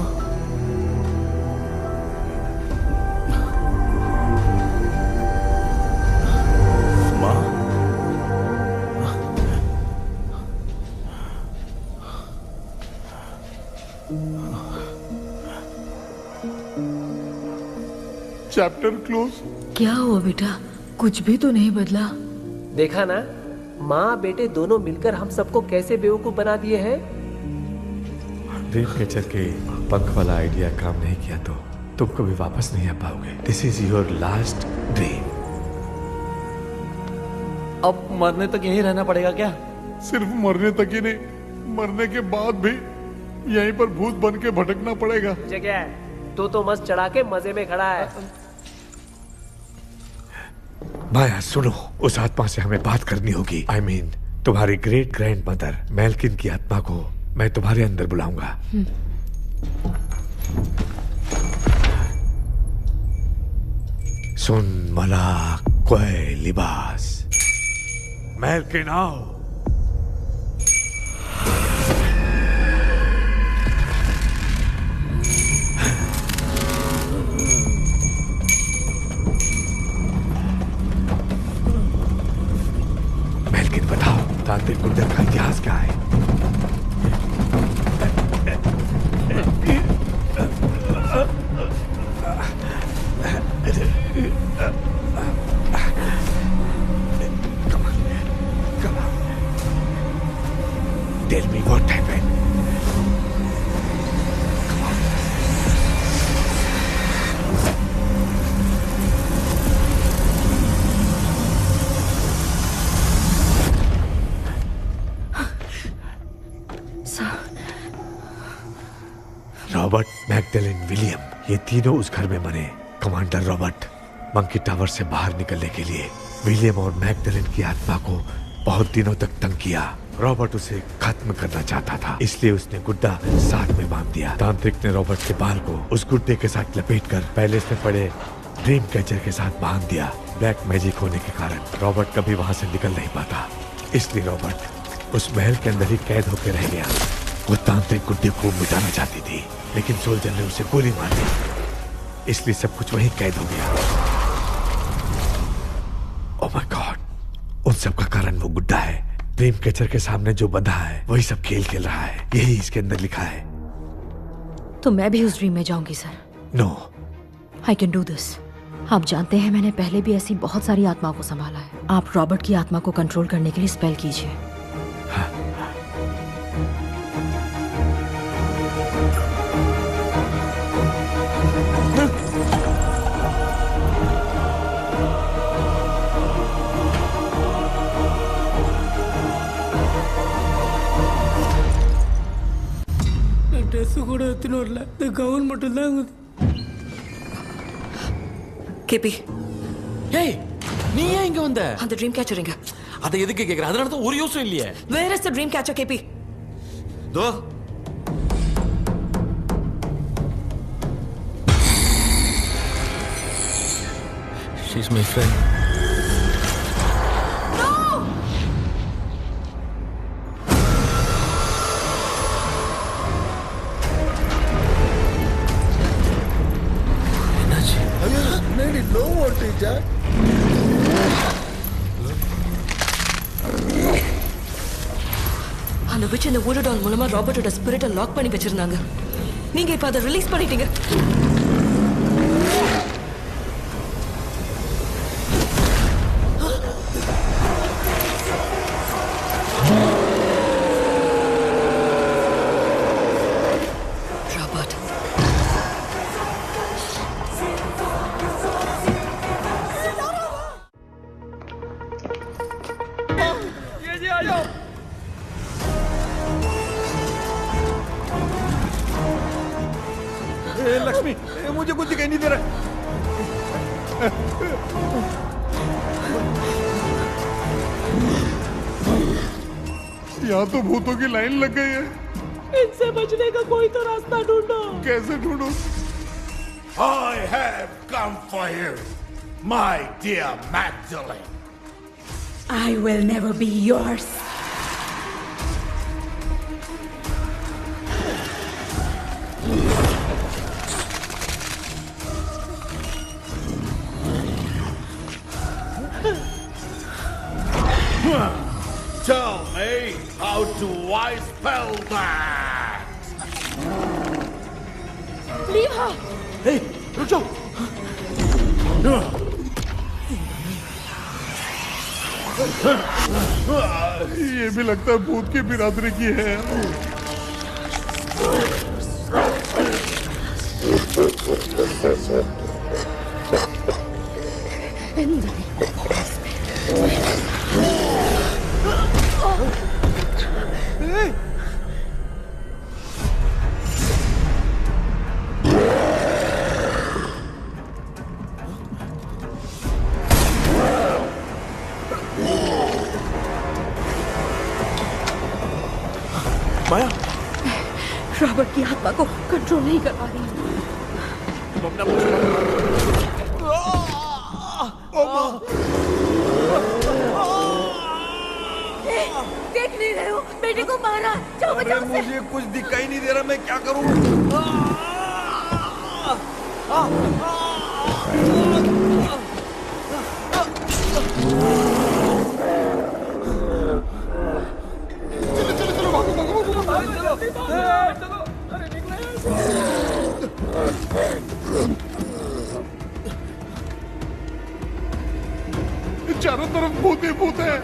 चैप्टर क्लोज।
क्या हुआ बेटा? कुछ भी तो नहीं बदला।
देखा ना, माँ बेटे दोनों मिलकर हम सबको कैसे बेवकूफ बना दिए हैं।
ड्रीम कैचर के पंख वाला आइडिया काम नहीं किया तो तुम कभी वापस नहीं आ पाओगे। This is your last dream.
अब मरने तक यहीं रहना पड़ेगा क्या?
सिर्फ मरने तक ही नहीं, मरने के बाद भी यहीं पर भूत बन के भटकना पड़ेगा।
जगह है तो मस्त चढ़ा के मजे में खड़ा है।
माया सुनो, उस आत्मा से हमें बात करनी होगी। I mean, तुम्हारी ग्रेट ग्रैंड मदर मेल्किन की आत्मा को मैं तुम्हारे अंदर बुलाऊंगा। सुन मला कोई लिबास, मेल्किन आओ। मेल्किन बताओ, तांत्रिक गुंडर का इतिहास क्या है? Tell me what happened. Robert, Magdalene, William, ये तीनों उस घर में मरे। कमांडर रॉबर्ट मंकी टावर से बाहर निकलने के लिए विलियम और मैगडेलिन की आत्मा को बहुत दिनों तक तंग किया। रॉबर्ट उसे खत्म करना चाहता था, इसलिए उसने गुड्डा साथ में बांध दिया। तांत्रिक ने रॉबर्ट के बाल को उस गुड्डे के साथ लपेटकर पैलेस में पड़े ड्रीम कैचर के साथ बांध दिया। ब्लैक मैजिक होने के कारण रॉबर्ट कभी वहां से निकल नहीं पाता, इसलिए रॉबर्ट उस महल के अंदर ही कैद होकर रह गया। वो तांत्रिक गुड्डे को मिटाना चाहती थी, लेकिन सोल्जर ने उसे गोली मार दी, इसलिए सब कुछ वहीं कैद हो गया। ओह माय गॉड, उन सब का कारण वो गुड्डा है। ड्रीम कैचर के सामने जो बंधा है वही सब खेल खेल रहा है, यही इसके अंदर लिखा है।
तो मैं भी उस ड्रीम में जाऊंगी sir?
No,
I can do this. आप जानते हैं मैंने पहले भी ऐसी बहुत सारी आत्माओं को संभाला है। आप रॉबर्ट की आत्मा को कंट्रोल करने के लिए स्पेल कीजिए।
ட்ரெஸ் கூட எடுத்துன்னு வரல, இந்த கவுன் மட்டும் தான் இருக்குது.
கேபி,
ஏய் நீ ஏன் இங்க வந்த?
அந்த ட்ரீம் கேச்சர் எங்க?
அதை எதுக்கு கேக்குற? அதனால தான் ஒரு யூஸும் இல்லையே.
Where is the dream catcher கேபி?
தோ She's my friend.
அந்த விட்ச் இந்த ஊடடால் மூலமா ராபர்ட்டோட ஸ்பிரிட்டை லாக் பண்ணி வச்சிருந்தாங்க. நீங்க இப்ப அதை ரிலீஸ் பண்ணிட்டீங்க. ராபர்ட்,
लक्ष्मी, मुझे कुछ दिखाई नहीं दे रहा।
यहाँ तो भूतों की लाइन लग गई है।
इनसे बचने का कोई तो रास्ता ढूंढो।
कैसे ढूंढूं?
I have come for you, my dear Magdalene.
I will never be yours.
Tell me, how do I spell that?
Leave her.
Hey, रुक जाओ।
ये भी लगता है भूत की बिरादरी की है।
माया,
रॉबर्ट की आत्मा को कंट्रोल नहीं कर पा रही हूँ।
देख नहीं रहे हो, बेटे को मारा। जाओ
अरे
बचाओ उसे।
मुझे कुछ दिखाई नहीं दे रहा, मैं क्या करूं?
चारों तरफ भूत ही भूत है।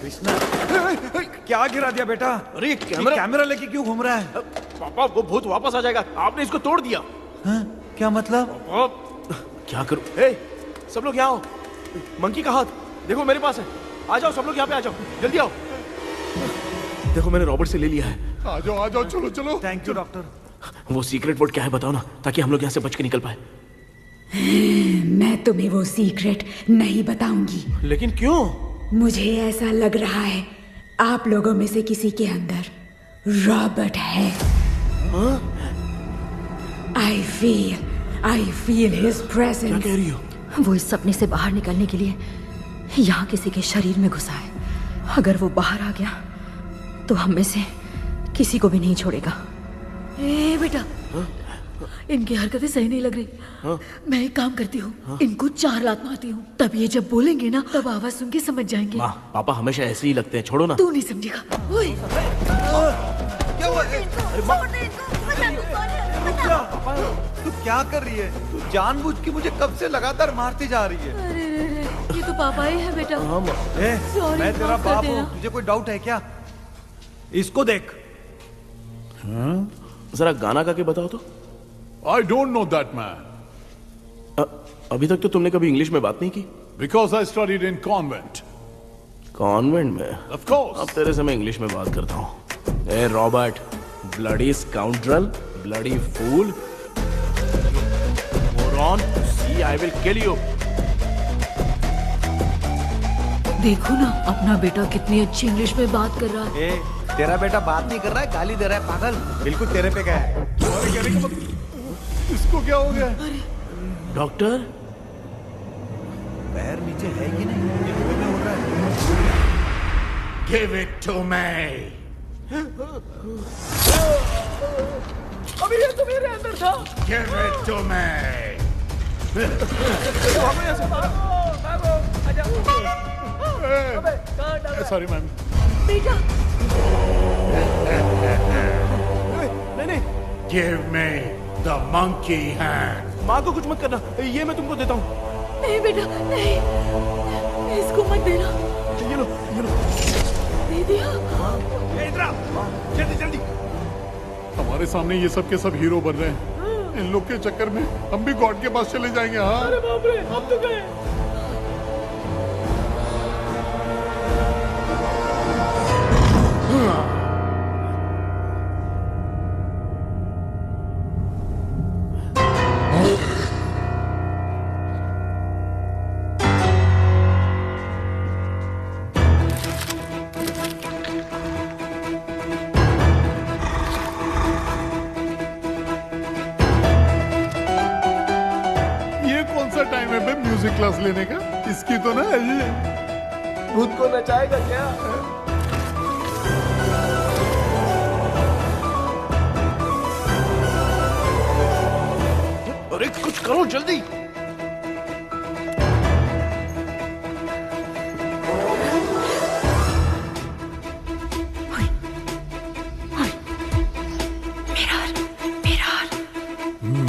कृष्णा, क्या गिरा दिया बेटा?
अरे
कैमरा लेके क्यों घूम रहा है?
पापा, वो भूत वापस आ जाएगा। आपने इसको तोड़ दिया।
क्या मतलब?
क्या करूं? ए, सब लोग यहाँ आओ। मंकी का हाथ देखो मेरे पास है। आ जाओ सब लोग यहाँ पे, आ जाओ, जल्दी आओ। देखो मैंने रॉबर्ट से ले लिया है।
आ जाओ, चलो चलो।
Thank you doctor.
वो सीक्रेट वर्ड क्या है बताओ ना, ताकि हम लोग यहाँ से बच के निकल पाए।
मैं तुम्हें वो सीक्रेट नहीं बताऊंगी।
लेकिन क्यों?
मुझे ऐसा लग रहा है आप लोगों में से किसी के अंदर रॉबर्ट है। I feel his presence.
क्या कह रही हो?
वो इस सपने से बाहर निकलने के लिए यहाँ किसी के शरीर में घुसा है। अगर वो बाहर आ गया तो हम में से किसी को भी नहीं छोड़ेगा।
ए बेटा, इनकी हरकतें सही नहीं लग रही। मैं एक काम करती हूँ, इनको 4 लात मारती हूँ, तब ये जब बोलेंगे ना तब आवाज सुन के समझ जाएंगे।
पापा हमेशा ऐसे ही लगते हैं, छोड़ो ना।
तू नहीं समझेगा। ओए,
क्या हुआ? तू क्या कर रही है? तू जानबूझ के मुझे कब से लगातार मारती जा रही है।
अरे ये तो पापा ही है बेटा। Sorry,
मैं तेरा
माफ कर
बाप
देना।
हूँ, तुझे कोई डाउट है क्या? इसको देख।
जरा गाना गा के बताओ तो।
I don't know that man.
अभी तक तो तुमने कभी इंग्लिश में बात नहीं की।
Because I studied in convent.
Convent में?
Of course.
अब तेरे से मैं इंग्लिश में बात करता हूँ। ए Robert, bloody scoundrel, bloody fool, moron, see I will kill you.
देखो ना अपना बेटा कितनी अच्छी इंग्लिश में बात कर रहा है।
तेरा बेटा बात नहीं कर रहा है, गाली दे रहा है पागल। बिल्कुल तेरे पे गया है।
इसको क्या हो गया?
डॉक्टर,
पैर नीचे है कि नहीं? ये मुंह में उड़ रहा है।
Give it to me.
अभी ये तुम मेरे अंदर था।
Give it to me.
Sorry ma'am.
बेटा
नहीं,
Give me the monkey hand.
माँ को कुछ मत करना, ये मैं तुमको देता हूँ।
नहीं बेटा नहीं, इसको मत देना।
ये लो।
दे दिया।
इधर आओ, जल्दी जल्दी।
हमारे सामने ये सब के सब हीरो बन रहे हैं। इन लोग के चक्कर में हम भी गॉड के पास चले जाएंगे। हाँ
अरे बाप रे, हम तो गए।
टाइम है बे म्यूजिक क्लास लेने का? इसकी तो ना
खुद को नचाएगा क्या?
अरे कुछ करो जल्दी।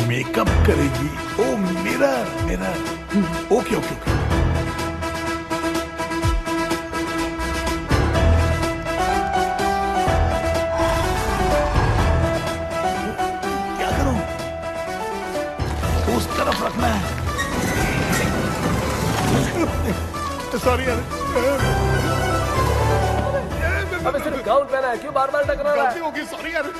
मेकअप करेगी। Oh mirror mirror. Okay okay okay. क्या करूं? उस तरफ रखना है। सॉरी यार।
अबे सिर्फ गाउन पहना है, क्यों बार-बार टकरा रहा है?
गलती होगी, सॉरी यार।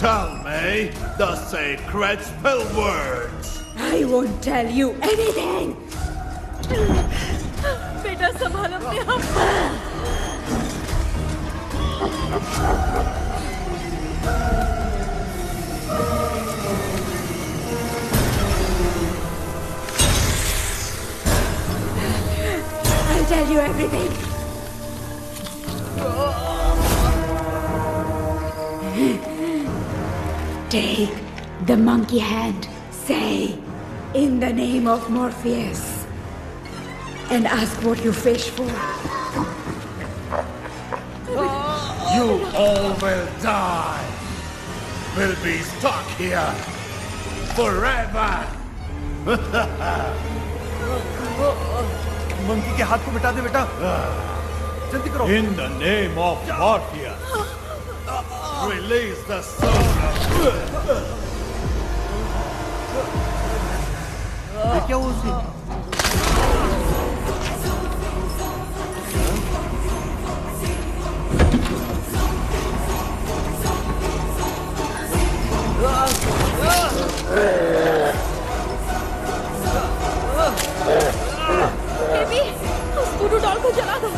Tell me the sacred spell words.
I won't tell you anything. बेटा संभाल अपने आप। I'll tell you everything. Take the monkey hand, say, in the name of Morpheus, and ask what you fish for.
You all will die. Will be stuck here forever.
Monkey के हाथ को मिटा दे बेटा, जल्दी करो।
In the name of Morpheus, release the soul of...
ये क्या हुआ उसे?
बेबी, उस वुडू डॉल को जला दो।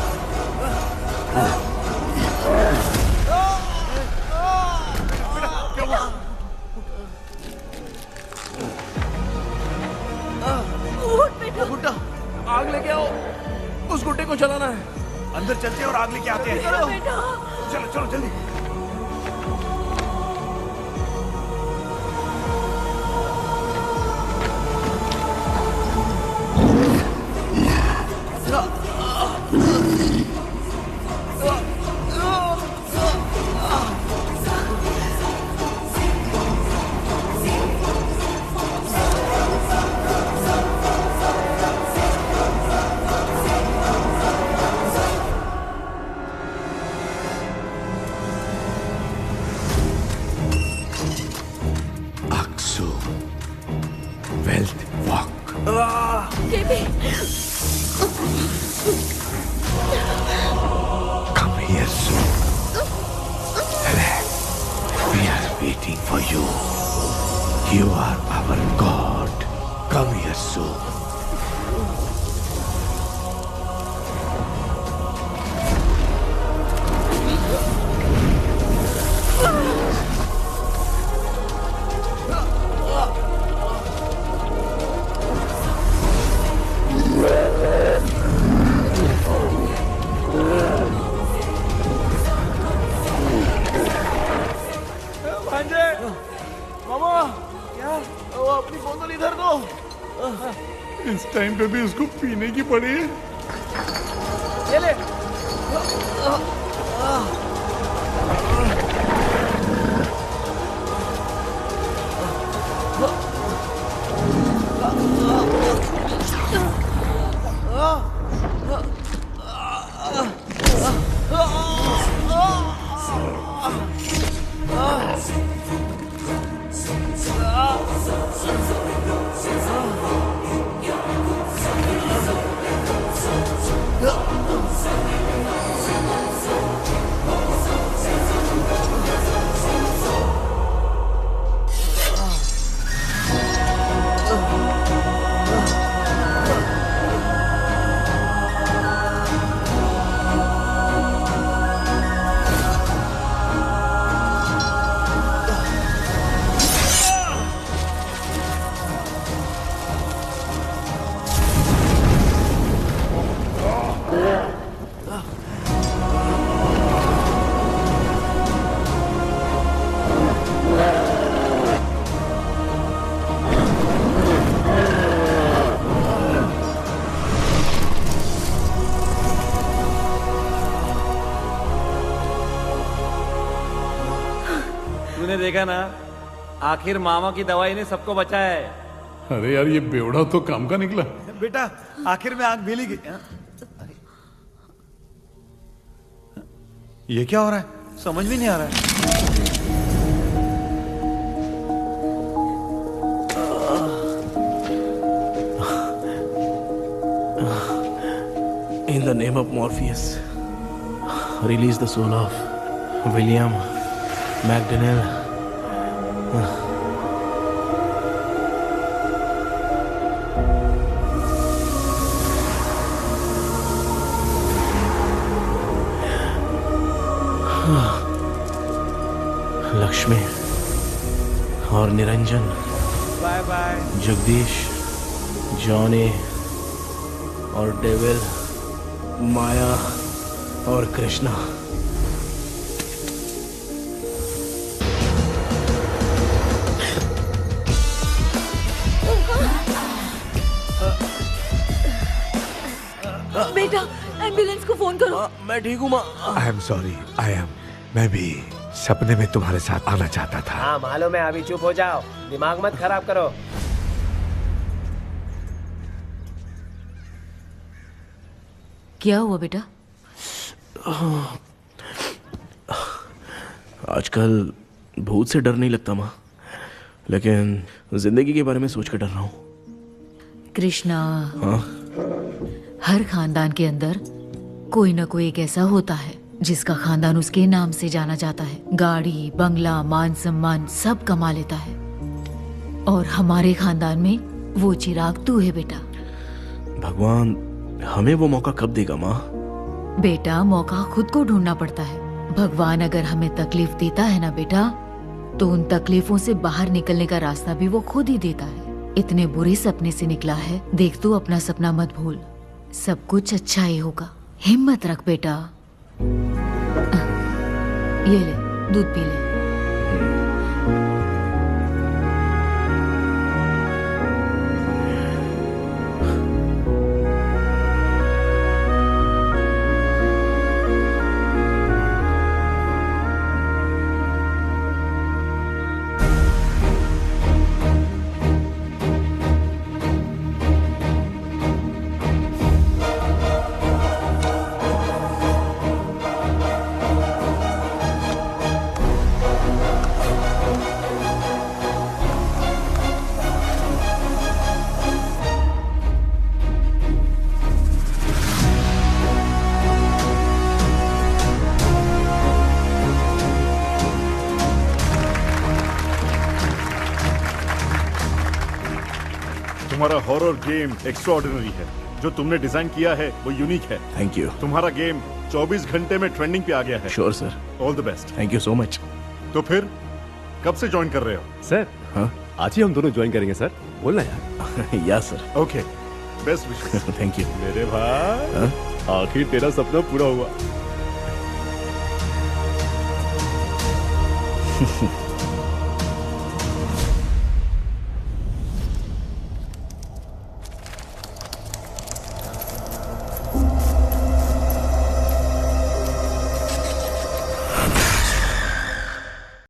गुड्डा, आग लेके आओ। उस गुड्डे को जलाना है।
अंदर चलते हैं और आग लेके आते हैं। चलो चलो जल्दी।
You are our God. Come here soon.
भांजे, मामा, क्या? वो अपनी बोतल इधर दो।
इस टाइम पे भी उसको पीने की पड़ी है।
ये ले। तूने देखा ना, आखिर मामा की दवाई ने सबको बचाया है।
अरे यार, ये बेवड़ा तो काम का निकला।
बेटा, आखिर में आंख भीली गई। ये क्या हो रहा है? समझ में नहीं आ रहा है।
In the name of Morpheus, release the soul of William McDonnell. Lakshmi और Niranjan,
bye bye.
Jagdish, Johnny और डेविल, माया और कृष्णा।
बेटा, एम्बुलेंस को फोन करो।
मैं ठीक हूँ माँ।
आई एम सॉरी, मैं भी सपने में तुम्हारे साथ आना चाहता था।
हाँ मालूम है, अभी चुप हो जाओ, दिमाग मत खराब करो।
क्या हुआ बेटा?
आजकल भूत से डर नहीं लगता माँ, लेकिन जिंदगी के बारे में सोच कर डर रहा हूँ।
कृष्णा,
हाँ?
हर खानदान के अंदर कोई ना कोई एक ऐसा होता है जिसका खानदान उसके नाम से जाना जाता है। गाड़ी, बंगला, मान सम्मान सब कमा लेता है, और हमारे खानदान में वो चिराग तू है बेटा।
भगवान हमें वो मौका कब देगा माँ?
बेटा, मौका खुद को ढूंढना पड़ता है। भगवान अगर हमें तकलीफ देता है ना बेटा, तो उन तकलीफों से बाहर निकलने का रास्ता भी वो खुद ही देता है। इतने बुरे सपने से निकला है, देख तू अपना सपना मत भूल, सब कुछ अच्छा ही होगा। हिम्मत रख बेटा। ये ले, दूध पी ले।
तुम्हारा हॉरर गेम एक्स्ट्राऑर्डिनरी है। जो तुमने डिजाइन किया है वो यूनिक है।
Thank you.
तुम्हारा गेम 24 घंटे में ट्रेंडिंग पे आ गया है।
Sure sir.
All the best.
Thank you so much.
तो फिर कब से ज्वाइन कर रहे हो?
सर
हाँ
आज ही हम दोनों ज्वाइन करेंगे सर। बोलना यार।
या sir.
Okay best wishes.
Thank you.
मेरे भाई आखिर तेरा सपना पूरा हुआ।